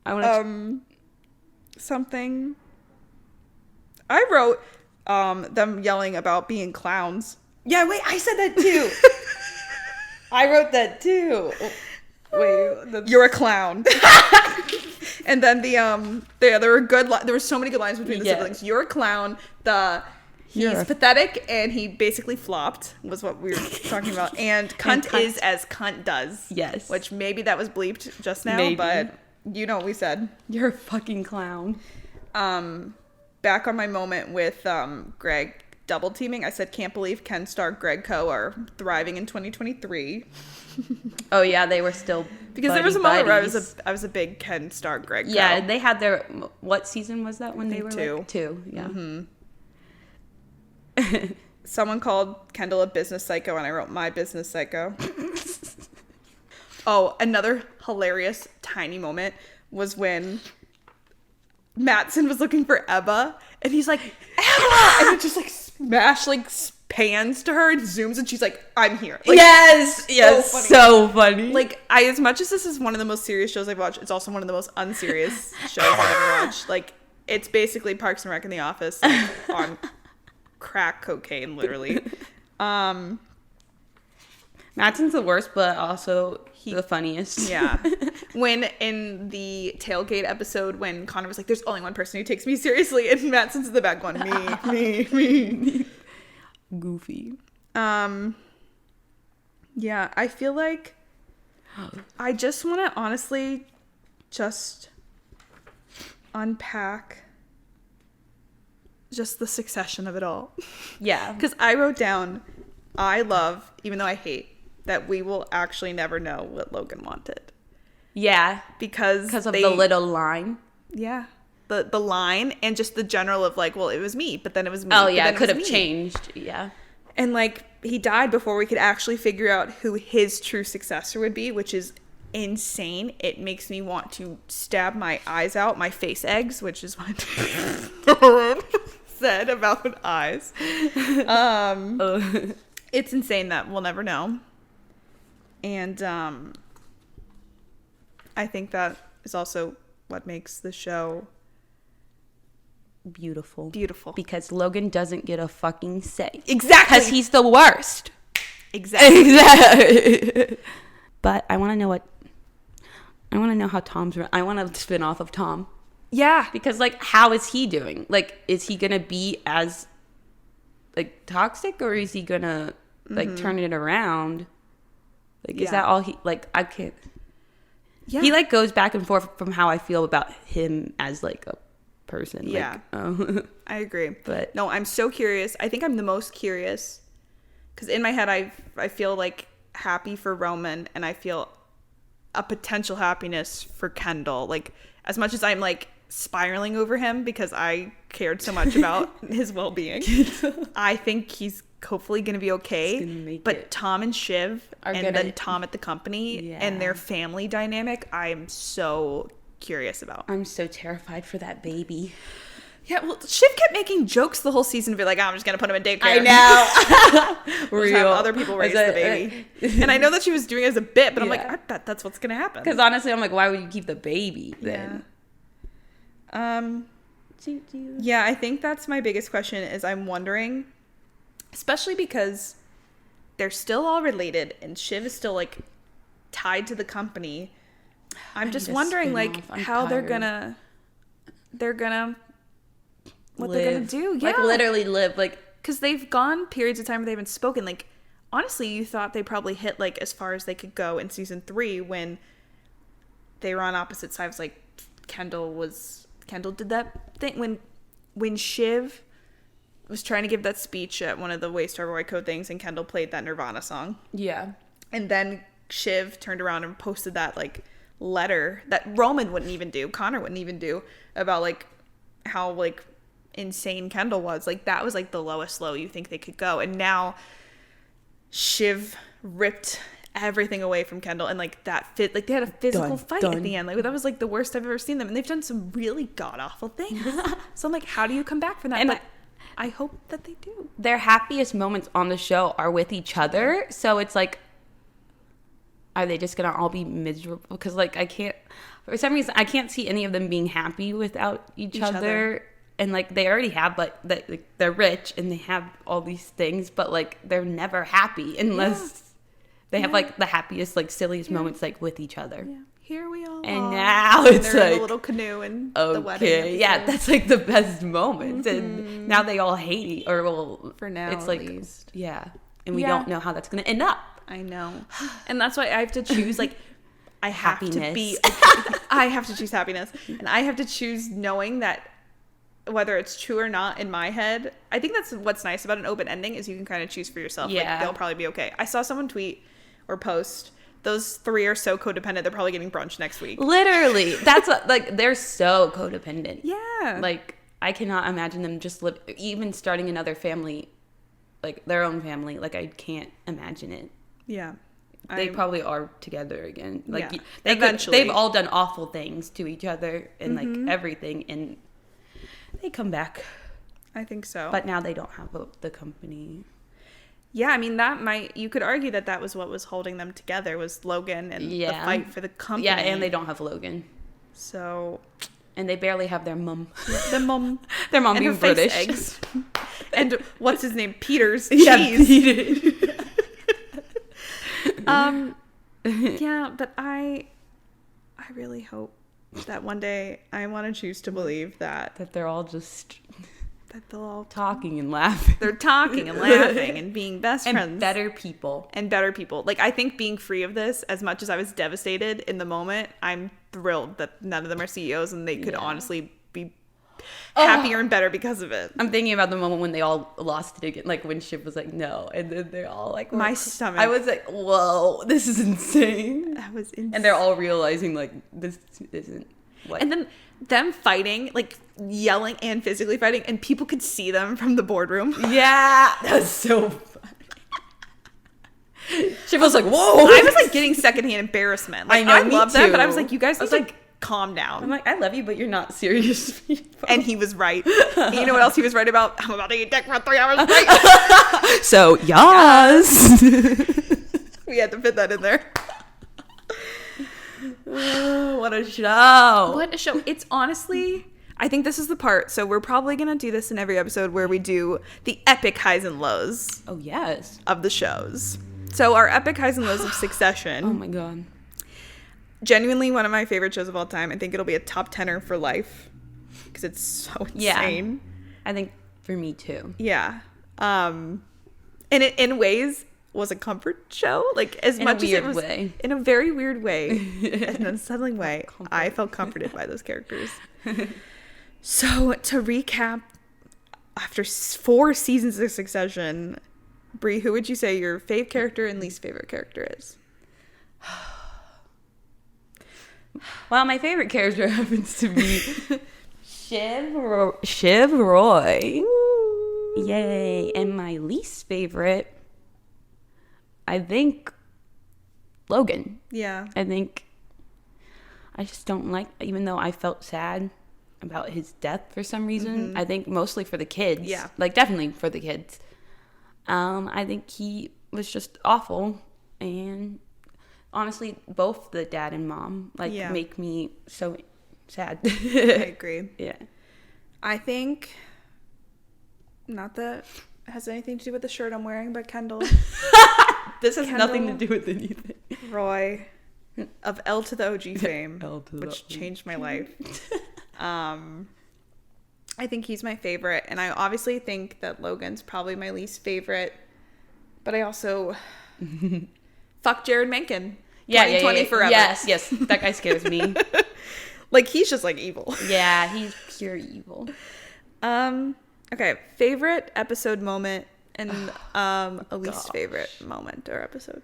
I want something. I wrote them yelling about being clowns. Yeah, wait, I said that too. I wrote that too. Wait, you're a clown. And then there were so many good lines between the siblings. You're a clown. He's pathetic and he basically flopped was what we were talking about. And cunt is as cunt does. Yes. Which maybe that was bleeped just now, but you know what we said. You're a fucking clown. Back on my moment with Greg double teaming, I said, can't believe Ken Stark, Greg Co are thriving in 2023. Oh yeah, they were still because there was a moment where I was a big Ken Stark, Greg Co. Yeah, they had their what season was that when they were 2? Like 2, yeah. Mm-hmm. Someone called Kendall a business psycho, and I wrote my business psycho. Oh, another hilarious tiny moment was when Mattson was looking for Ebba, and he's like, Ebba! And it just like pans to her and zooms, and she's like, I'm here. Like, yes, so funny. Like, as much as this is one of the most serious shows I've watched, it's also one of the most unserious shows I've ever watched. Like, it's basically Parks and Rec in The Office, like, on crack cocaine, literally. Mattson's the worst, but also the funniest. Yeah. When in the tailgate episode, when Connor was like, there's only one person who takes me seriously, and Mattson's in the back going, me. Goofy. Yeah, I feel like I just want to honestly just unpack just the succession of it all. Yeah. Because I wrote down, I love, even though I hate, that we will actually never know what Logan wanted. Yeah. Because of the little line. Yeah. The line and just the general of like, well, it was me, but then it was me. Oh, yeah, it could have changed. Yeah. And like, he died before we could actually figure out who his true successor would be, which is insane. It makes me want to stab my eyes out, my face eggs, which is what said about eyes. It's insane that we'll never know. And I think that is also what makes the show beautiful. Because Logan doesn't get a fucking say. Exactly. Because he's the worst. Exactly. But I want to know how Tom's... I want to spin off of Tom. Yeah. Because, like, how is he doing? Like, is he going to be as, like, toxic? Or is he going to, like, turn it around? Like, is that all he... Like, I can't... Yeah. He, like, goes back and forth from how I feel about him as, like, a person. Yeah. Like, I agree. But... No, I'm so curious. I think I'm the most curious. Because in my head, I feel, like, happy for Roman. And I feel a potential happiness for Kendall. Like, as much as I'm like spiraling over him because I cared so much about his well-being, I think he's hopefully going to be okay. But Tom and Shiv then Tom at the company and their family dynamic, I'm so curious about. I'm so terrified for that baby. Yeah, well, Shiv kept making jokes the whole season to be like, I'm just going to put him in daycare. I know. We'll have other people raise the baby. And I know that she was doing it as a bit, but I'm like, I bet that's what's going to happen. Because honestly, I'm like, why would you keep the baby then? Yeah, I think that's my biggest question is I'm wondering, especially because they're still all related and Shiv is still like tied to the company. I'm just wondering like how they're gonna what they're gonna do. Yeah, like literally live, like, because they've gone periods of time where they haven't spoken. Like, honestly, you thought they probably hit like as far as they could go in season 3 when they were on opposite sides. Like Kendall did that thing when Shiv was trying to give that speech at one of the Waystar Royco things, and Kendall played that Nirvana song. Yeah, and then Shiv turned around and posted that like letter that Roman wouldn't even do, Connor wouldn't even do, about like how like insane Kendall was. Like, that was like the lowest low you think they could go, and now Shiv ripped everything away from Kendall, and like that fit, like they had a physical fight at the end. Like, that was like the worst I've ever seen them, and they've done some really god awful things. So I'm like, how do you come back from that? And I hope that they do. Their happiest moments on the show are with each other, so it's like, are they just gonna all be miserable? Because like, for some reason I can't see any of them being happy without each other. And like, they already have like they're rich and they have all these things, but like they're never happy unless they have like the happiest, like silliest moments like with each other. Yeah. Here we all and are. Now it's they're like in the little canoe and the wedding episode. Yeah, that's like the best moment. And now they all hate, or well, for now it's like, at least. Yeah, and we don't know how that's gonna end up. I know. And that's why I have to choose, like, I have to choose happiness. And I have to choose knowing that whether it's true or not in my head. I think that's what's nice about an open ending is you can kind of choose for yourself. Yeah. Like, they'll probably be okay. I saw someone tweet or post, those 3 are so codependent, they're probably getting brunch next week. Literally. That's what, like, they're so codependent. Yeah. Like, I cannot imagine them just even starting another family, like their own family. Like, I can't imagine it. Yeah. They probably are together again. Like, yeah, eventually. They've all done awful things to each other and like everything, and they come back. I think so. But now they don't have the company. Yeah, I mean, you could argue that was what was holding them together, was Logan and the fight for the company. Yeah, and they don't have Logan. So. And they barely have their mum. Their mom and being British. Eggs. And what's his name? Peter's yeah, cheese. Peter. Yeah, but I really hope that one day I want to choose to believe that they're all just they'll all talking and laughing. They're talking and laughing and being best friends. And better people. Like, I think being free of this, as much as I was devastated in the moment, I'm thrilled that none of them are CEOs and they could honestly be happier and better because of it. I'm thinking about the moment when they all lost it again, like when Shiv was like, no, and then they're all like, my stomach. I was like, whoa, this is insane. That was insane. And they're all realizing like, this isn't what. And then them fighting, like yelling and physically fighting, and people could see them from the boardroom. Yeah, that was so funny. Shiv was like, whoa. I was like getting secondhand embarrassment. Like, I love them, but I was like, you guys need to like calm down. I'm like, I love you, but you're not serious people. And he was right. And you know what else he was right about? I'm about to eat dick for 3 hours straight. So, yes. We had to fit that in there. Oh, what a show. What a show. It's honestly, I think this is the part. So we're probably going to do this in every episode where we do the epic highs and lows. Oh, yes. Of the shows. So our epic highs and lows of Succession. Oh, my God. Genuinely one of my favorite shows of all time. I think it'll be a top 10er for life because it's so insane. I think for me too. Yeah. And it in ways was a comfort show, like as much as it was in a very weird way, an unsettling way. I felt comforted by those characters. So to recap, after 4 seasons of Succession, Brie, who would you say your fave character and least favorite character is? Well, my favorite character happens to be Shiv Roy. Ooh. Yay. And my least favorite, I think, Logan. Yeah. I think I just don't like, even though I felt sad about his death for some reason. I think mostly for the kids. Yeah. Like, definitely for the kids. I think he was just awful. And honestly, both the dad and mom, make me so sad. I agree. Yeah. I think, not that it has anything to do with the shirt I'm wearing, but Kendall. This has nothing to do with anything. Roy of L to the OG fame, which OG. changed my life. I think he's my favorite, and I obviously think that Logan's probably my least favorite, but I also fuck Jared Mencken. 2020 forever. Yes, that guy scares me. Like, he's just like evil. Yeah, he's pure evil. Okay, favorite episode moment and a least favorite moment or episode.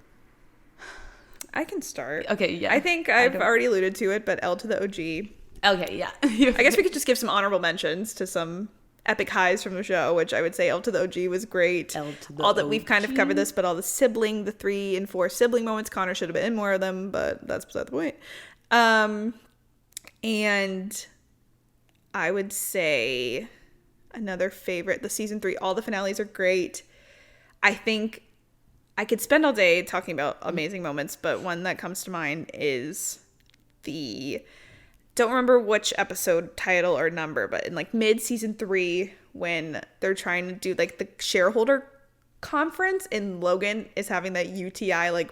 I can start. Okay, yeah. I think I've already alluded to it, but L to the OG. Okay, yeah. I guess we could just give some honorable mentions to some epic highs from the show, which I would say L to the OG was great. L to the all that OG. We've kind of covered this, but all the 3 and 4 sibling moments, Connor should have been in more of them, but that's beside the point. And I would say another favorite, the season 3, all the finales are great. I think I could spend all day talking about amazing moments, but one that comes to mind is don't remember which episode title or number, but in like mid season 3 when they're trying to do like the shareholder conference and Logan is having that UTI like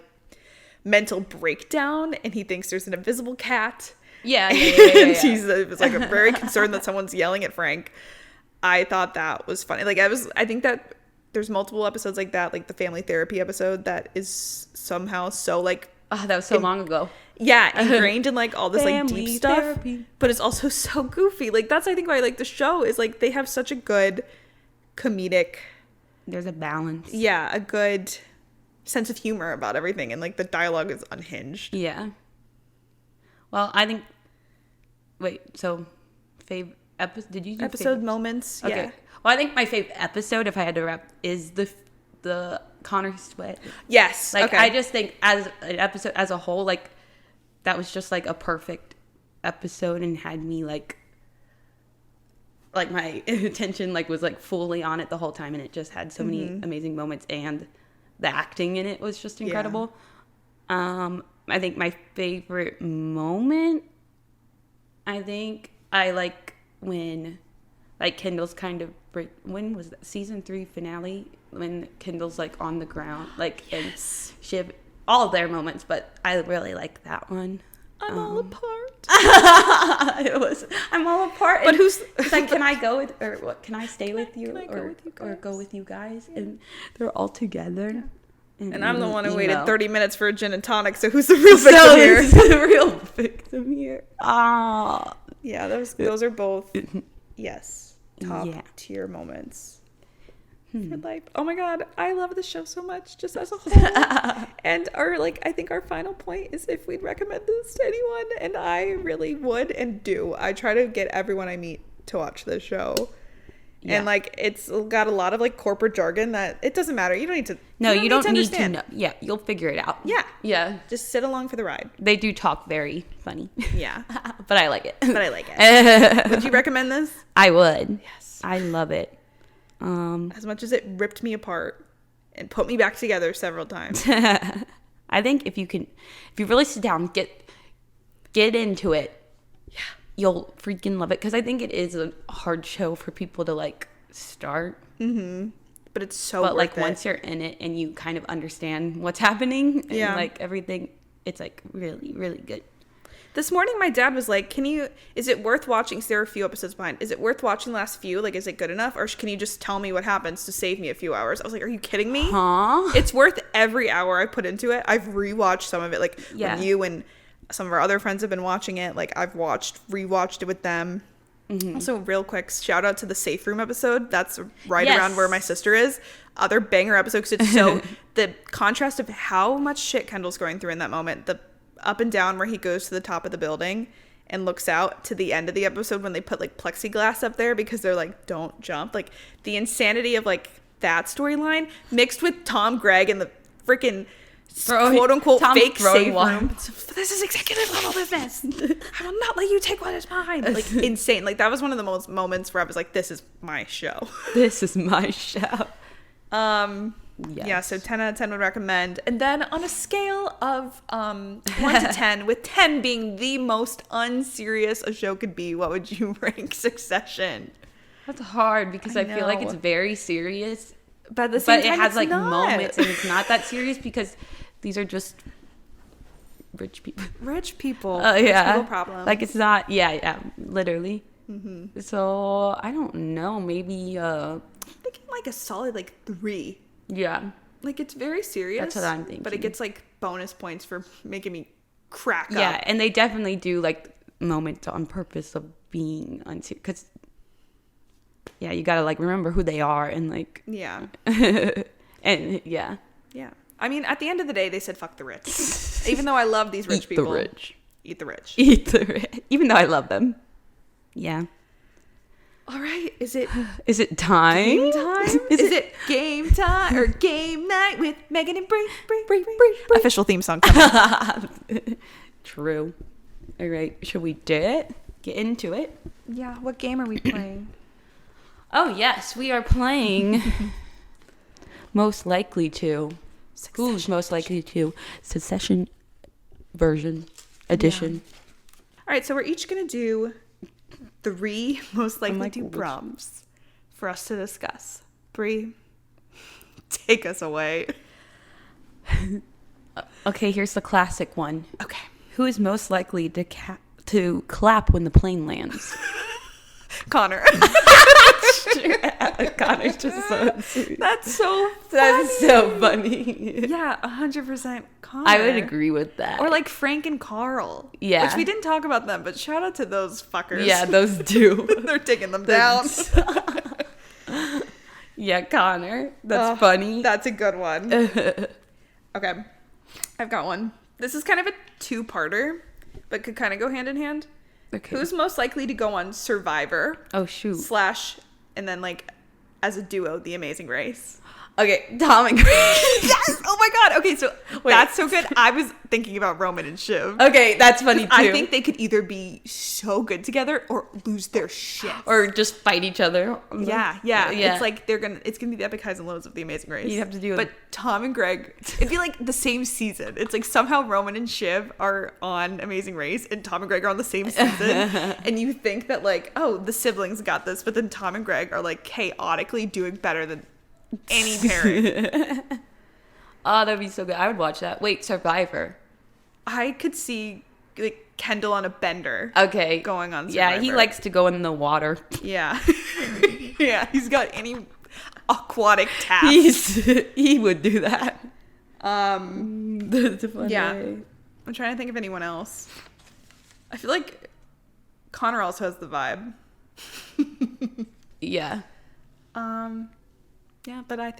mental breakdown and he thinks there's an invisible cat. Yeah. And he's like very concerned that someone's yelling at Frank. I thought that was funny. Like I think that there's multiple episodes like that, like the family therapy episode that is somehow so like that was so long ago. Yeah, ingrained in like all this like Family deep stuff, therapy. But it's also so goofy. Like that's I think why I like the show is like they have such a good comedic. There's a balance. Yeah, a good sense of humor about everything, and like the dialogue is unhinged. Yeah. Well, I think. Wait. So, favorite episode? Did you do episode favorite? Moments? Okay. Yeah. Well, I think my favorite episode, if I had to wrap, is the Connor Sweat. Yes. Like okay. I just think as an episode as a whole, like that was just like a perfect episode and had me like my attention like was like fully on it the whole time, and it just had so many amazing moments, and the acting in it was just incredible. Yeah. I think my favorite moment, I think I like when like Kendall's kind of when was that season 3 finale when Kendall's like on the ground like and Shiv, all of their moments, but I really like that one. I'm all apart. I'm all apart. But who's like, can I go with or what? Can I stay with you or go with you guys? Yeah. And they're all together. And I'm the one who waited 30 minutes for a gin and tonic. So who's the real victim here? The real victim here. Ah. Yeah, those are both top tier moments. For life. Oh my god, I love this show so much, just as a whole. And I think our final point is if we'd recommend this to anyone, and I really would and do. I try to get everyone I meet to watch this show. Yeah. And like it's got a lot of like corporate jargon that it doesn't matter. You don't need to. No, you don't need to know. Yeah, you'll figure it out. Yeah. Yeah. Just sit along for the ride. They do talk very funny. Yeah. But I like it. Would you recommend this? I would. Yes. I love it. As much as it ripped me apart and put me back together several times. I think if you really sit down, get into it, yeah, you'll freaking love it. Because I think it is a hard show for people to like start. Mm-hmm. But it's so But worth like it. once you're in it and you kind of understand what's happening and like everything, it's like really, really good. This morning, my dad was like, is it worth watching? 'Cause there are a few episodes behind. Is it worth watching the last few? Like, is it good enough? Or can you just tell me what happens to save me a few hours? I was like, are you kidding me? Huh? It's worth every hour I put into it. I've rewatched some of it. Like, when you and some of our other friends have been watching it. Like, I've rewatched it with them. Mm-hmm. Also, real quick, shout out to the Safe Room episode. That's right around where my sister is. Other banger episode, because it's so... the contrast of how much shit Kendall's going through in that moment. The up and down where he goes to the top of the building and looks out to the end of the episode when they put like plexiglass up there because they're like, don't jump. Like the insanity of like that storyline mixed with Tom, Greg, and the freaking quote unquote fake safe room. This is executive level business. I will not let you take what is mine. Like insane. Like that was one of the most moments where I was like, this is my show. This is my show. Yes. Yeah, so 10 out of 10 would recommend. And then on a scale of 1 to 10, with 10 being the most unserious a show could be, what would you rank Succession? That's hard because I feel like it's very serious. But at the same time, it has like moments and it's not that serious because these are just rich people. Rich people. Yeah. Rich people problems. Like it's not, yeah, literally. Mm-hmm. So I don't know, maybe I'm thinking like a solid like 3. Yeah. Like it's very serious. That's what I'm thinking. But it gets like bonus points for making me crack up. Yeah, and they definitely do like moments on purpose of being unserious. Because, yeah, you gotta like remember who they are and like. Yeah. And yeah. Yeah. I mean, at the end of the day, they said fuck the rich. Even though I love these rich people. Eat the rich. Eat the rich. Eat the rich. Even though I love them. Yeah. All right, is it time? Game time? Is it game time or game night with Megan and Bree? Official theme song coming. True. All right, should we do it? Get into it? Yeah, what game are we playing? Oh, yes, we are playing Most Likely To. Who's Most Likely To? Succession version, edition. Yeah. All right, so we're each going to do 3 most likely to prompts for us to discuss. Bree, take us away. Okay, here's the classic one. Okay. Who is most likely to clap when the plane lands? Connor. Connor's just so sweet. That's so funny. That is so funny. Yeah, 100% Connor. I would agree with that. Or like Frank and Carl. Yeah. Which we didn't talk about them, but shout out to those fuckers. Yeah, those do. They're taking them down. Yeah, Connor. That's funny. That's a good one. Okay. I've got one. This is kind of a 2-parter, but could kind of go hand in hand. Okay. Who's most likely to go on Survivor? Oh, shoot. / and then like as a duo, The Amazing Race. Okay, Tom and Greg. Yes! Oh my god. Okay, so that's so good. I was thinking about Roman and Shiv. Okay, that's funny too. I think they could either be so good together or lose their shit. Or just fight each other. Yeah. It's like it's gonna be the epic highs and lows of The Amazing Race. You have to do it. But Tom and Greg, it'd be like the same season. It's like somehow Roman and Shiv are on Amazing Race and Tom and Greg are on the same season. And you think that like, oh, the siblings got this, but then Tom and Greg are like chaotically doing better than any parent. Oh, that'd be so good. I would watch that. Wait, Survivor. I could see like Kendall on a bender. Okay. Going on Survivor. Yeah, he likes to go in the water. Yeah. Yeah, he's got any aquatic tasks. He would do that. That's funny. Yeah. I'm trying to think of anyone else. I feel like Connor also has the vibe. Yeah. Yeah, but I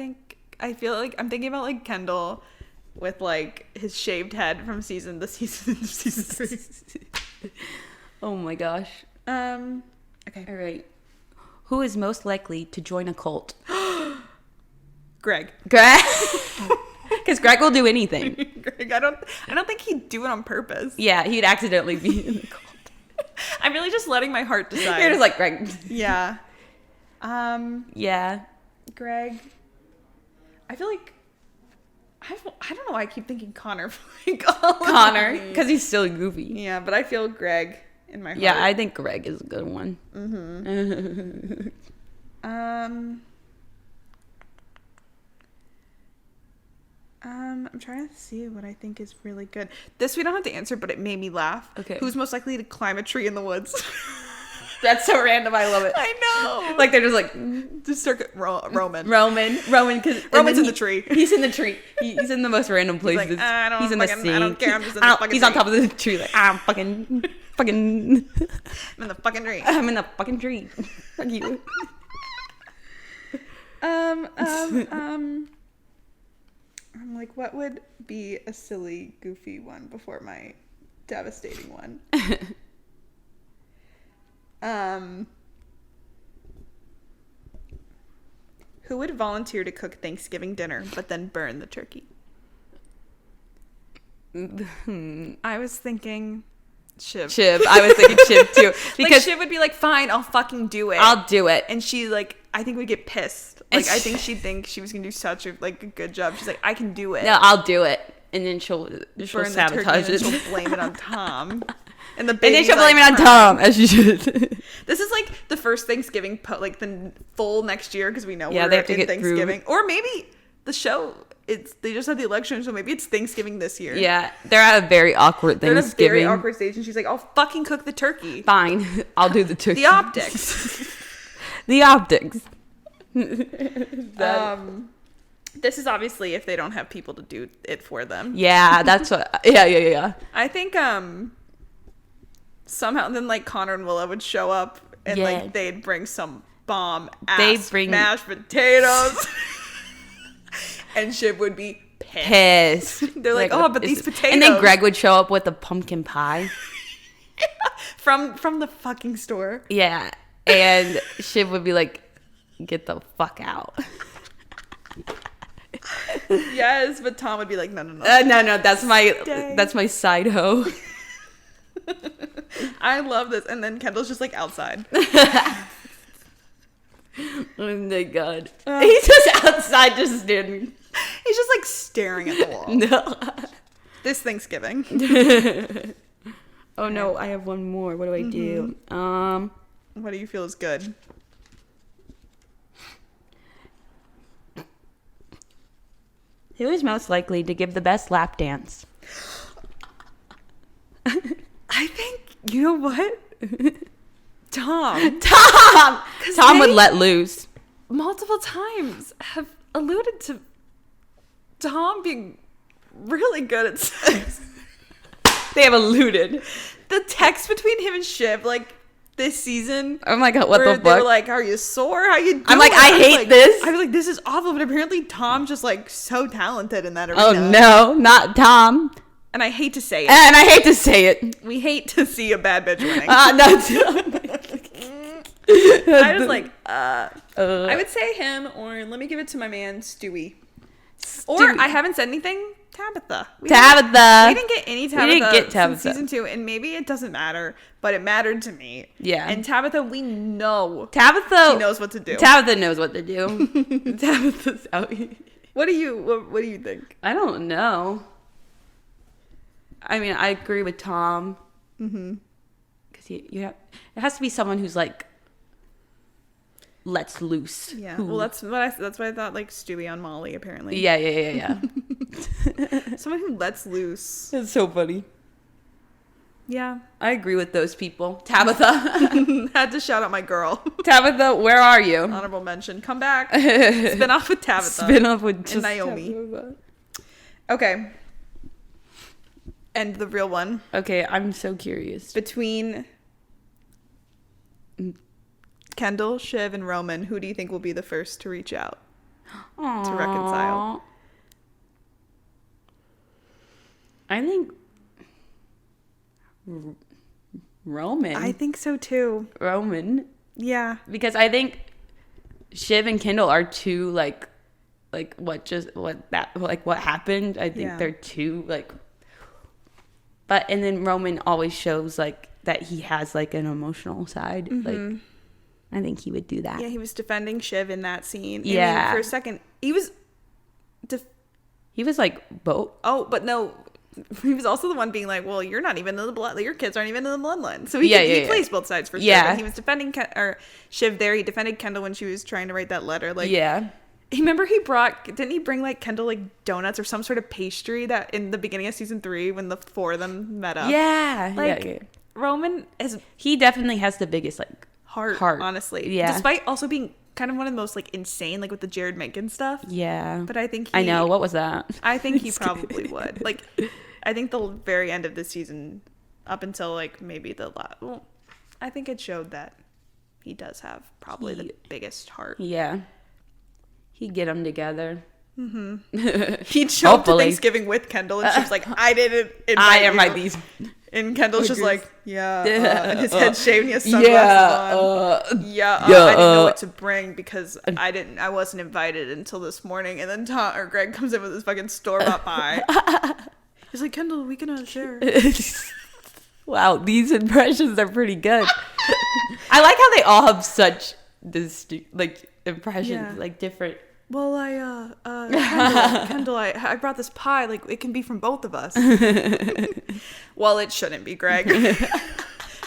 feel like I'm thinking about like Kendall with like his shaved head from season 3. Oh my gosh. Okay. All right. Who is most likely to join a cult? Greg. Because Greg will do anything. Greg, I don't think he'd do it on purpose. Yeah, he'd accidentally be in the cult. I'm really just letting my heart decide. You're just like Greg. Yeah. Yeah. Greg. I feel like I don't know why I keep thinking Connor. Connor, because he's still goofy. Yeah, but I feel Greg in my heart. Yeah, I think Greg is a good one. Mm-hmm. I'm trying to see what I think is really good. This we don't have to answer, but it made me laugh. Okay. Who's most likely to climb a tree in the woods? That's so random. I love it. I know. Like they're just like just circuit Roman. Because Roman's in the tree. He's in the tree. He's in the most random places. He's like, he's in the sink. I don't care. I'm just in the fucking He's tree. on top of the tree. Like I'm fucking. I'm in the fucking tree. I'm in the fucking tree. Fuck you. I'm like, what would be a silly, goofy one before my devastating one? Who would volunteer to cook Thanksgiving dinner but then burn the turkey? I was thinking Shiv. I was thinking Shiv too. Because like, Shiv would be like, fine, I'll fucking do it. I'll do it. And she like, I think we'd get pissed. Like, I think she'd think she was going to do such a good job. She's like, I can do it. No, I'll do it. And then she'll sabotage it. And she'll blame it on Tom. And then she'll blame it on Tom, as she should. This is like the first Thanksgiving, like the full next year, because we know we're in Thanksgiving. Or maybe the show, they just had the election, so maybe it's Thanksgiving this year. Yeah, they're at a very awkward Thanksgiving. They're at a very awkward stage, and she's like, I'll fucking cook the turkey. Fine, I'll do the turkey. The optics. The optics. This is obviously if they don't have people to do it for them. Yeah, that's what. Yeah. I think somehow then like Connor and Willow would show up and like they'd bring some bomb ass mashed potatoes, and Shiv would be pissed. They're like, oh, but these potatoes. And then Greg would show up with a pumpkin pie from the fucking store. Yeah, and Shiv would be like, get the fuck out. Yes, but Tom would be like, no, that's my side hoe. I love this. And then Kendall's just like outside. Oh my god. He's just outside, just standing. He's just like staring at the wall. No. This Thanksgiving. Oh no, I have one more. What do I do? What do you feel is good? Who is most likely to give the best lap dance? I think, you know what? Tom would let loose. Multiple times have alluded to Tom being really good at sex. They have alluded. The text between him and Shiv, like, this season. Oh my god, what the fuck? They were like, are you sore? How you doing? I'm like, I hate this. I was like, this is awful, but apparently Tom's just like so talented in that arena. Oh no, not Tom. And I hate to say it. And I hate to say it. We hate to see a bad bitch winning. No. I was like, I would say him, or let me give it to my man, Stewie. Or I haven't said anything, Tabitha. We didn't get any Tabitha since season 2, and maybe it doesn't matter, but it mattered to me. Yeah. And Tabitha, we know. She knows what to do. Tabitha knows what to do. Tabitha's out here. What do you think? I don't know. I mean, I agree with Tom. Mm-hmm. Because it has to be someone who's like lets loose. Yeah. Well, that's what I thought. Like Stewie on Molly, apparently. Yeah. Someone who lets loose. It's so funny. Yeah, I agree with those people. Tabitha. Had to shout out my girl. Tabitha, where are you? Honorable mention. Come back. Spin off with Tabitha. Spin off with just Naomi. Tabitha. Okay. And the real one. Okay, I'm so curious. Between Kendall, Shiv, and Roman, who do you think will be the first to reach out to reconcile? I think Roman. I think so too. Roman. Yeah. Because I think Shiv and Kendall are too what happened. I think they're too but and then Roman always shows that he has an emotional side. Mm-hmm. I think he would do that. Yeah, he was defending Shiv in that scene. Yeah. I mean, for a second, he was both. Oh, but no, he was also the one being like, "Well, you're not even in the blood. Your kids aren't even in the bloodline." So he plays both sides for sure. Yeah. But he was defending Shiv there. He defended Kendall when she was trying to write that letter. Yeah. Remember didn't he bring Kendall donuts or some sort of pastry that in the beginning of season 3 when the 4 of them met up? Yeah. Roman he definitely has the biggest heart, honestly. Yeah. Despite also being kind of one of the most insane with the Jared Mencken stuff. Yeah. But I think I know, what was that? I think he probably would. I think the very end of the season up until maybe the last, well, I think it showed that he does have probably the biggest heart. Yeah. He'd get them together. Mm-hmm. He'd show up to Thanksgiving with Kendall, and she was like, "I didn't invite you." And Kendall's just like, and his head's shaved and he has sunglasses on. I didn't know what to bring because I wasn't invited until this morning. And then Greg comes in with his fucking store-bought pie. He's like, Kendall, we can share. Wow, these impressions are pretty good. I like how they all have such impressions, like different. Well, Kendall, I brought this pie. Like, it can be from both of us. Well, it shouldn't be, Greg.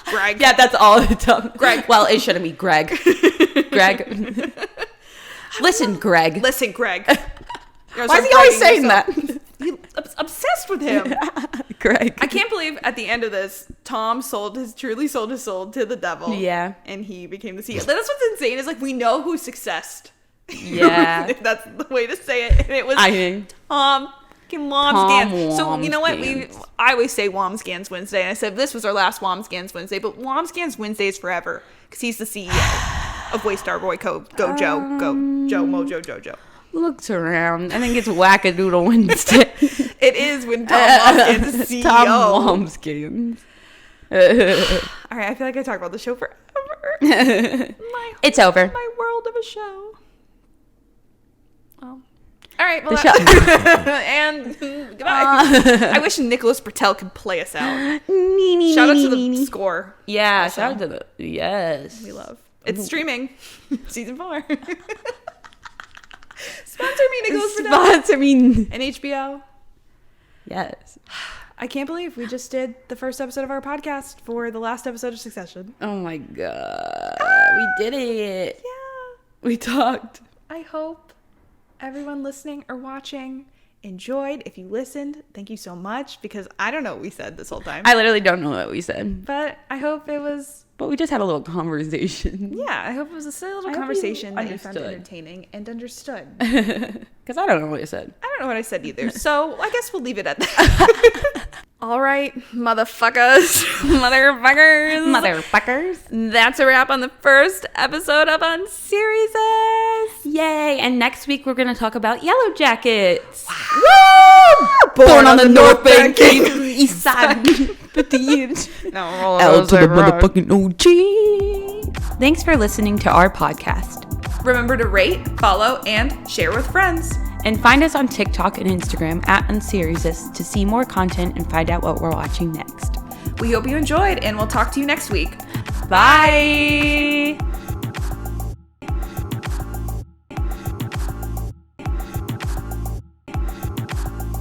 Greg. Yeah, that's all it's up. Greg. Well, it shouldn't be Greg. Greg. Listen, Greg. Why is he always saying that? He's obsessed with him. Greg. I can't believe at the end of this, Tom truly sold his soul to the devil. Yeah. And he became the CEO. That's what's insane is like, we know who successed. Yeah. If that's the way to say it. And it was Tom Womsgans. So you know what? I always say Womsgans Wednesday. And I said this was our last Womsgans Wednesday. But Womsgans Wednesday is forever. Because he's the CEO of Waystar Royco. Go Joe. Go Joe. Mojo Jojo. Looks around. I think it's Wackadoodle Wednesday. It is when Tom Womsgans is CEO. Tom Womsgans. All right. I feel like I talk about the show forever. It's over. My world of a show. Well, all right. Well, and goodbye. I wish Nicholas Bertel could play us out. Shout out to the score. Yeah, also. Shout out to the yes. We love. It's streaming. Season 4. Sponsor me, Nicholas Bertel. Sponsor me. And HBO. Yes. I can't believe we just did the first episode of our podcast for the last episode of Succession. Oh my god. We did it. Yeah. We talked. I hope everyone listening or watching enjoyed. If you listened, thank you so much because I don't know what we said this whole time. I literally don't know what we said. But I hope it was... But we just had a little conversation. Yeah, I hope it was a silly little conversation that you found entertaining and understood. Because I don't know what you said. I don't know what I said either. So I guess we'll leave it at that. All right, motherfuckers. Motherfuckers. That's a wrap on the first episode of Unseriesous. Yay. And next week we're going to talk about Yellow Jackets. Woo! Born on the North Bank, East Side. No, L to the motherfucking OG. Thanks for listening to our podcast. Remember to rate, follow, and share with friends. And find us on TikTok and Instagram at unseriesous to see more content and find out what we're watching next. We hope you enjoyed, and we'll talk to you next week. Bye.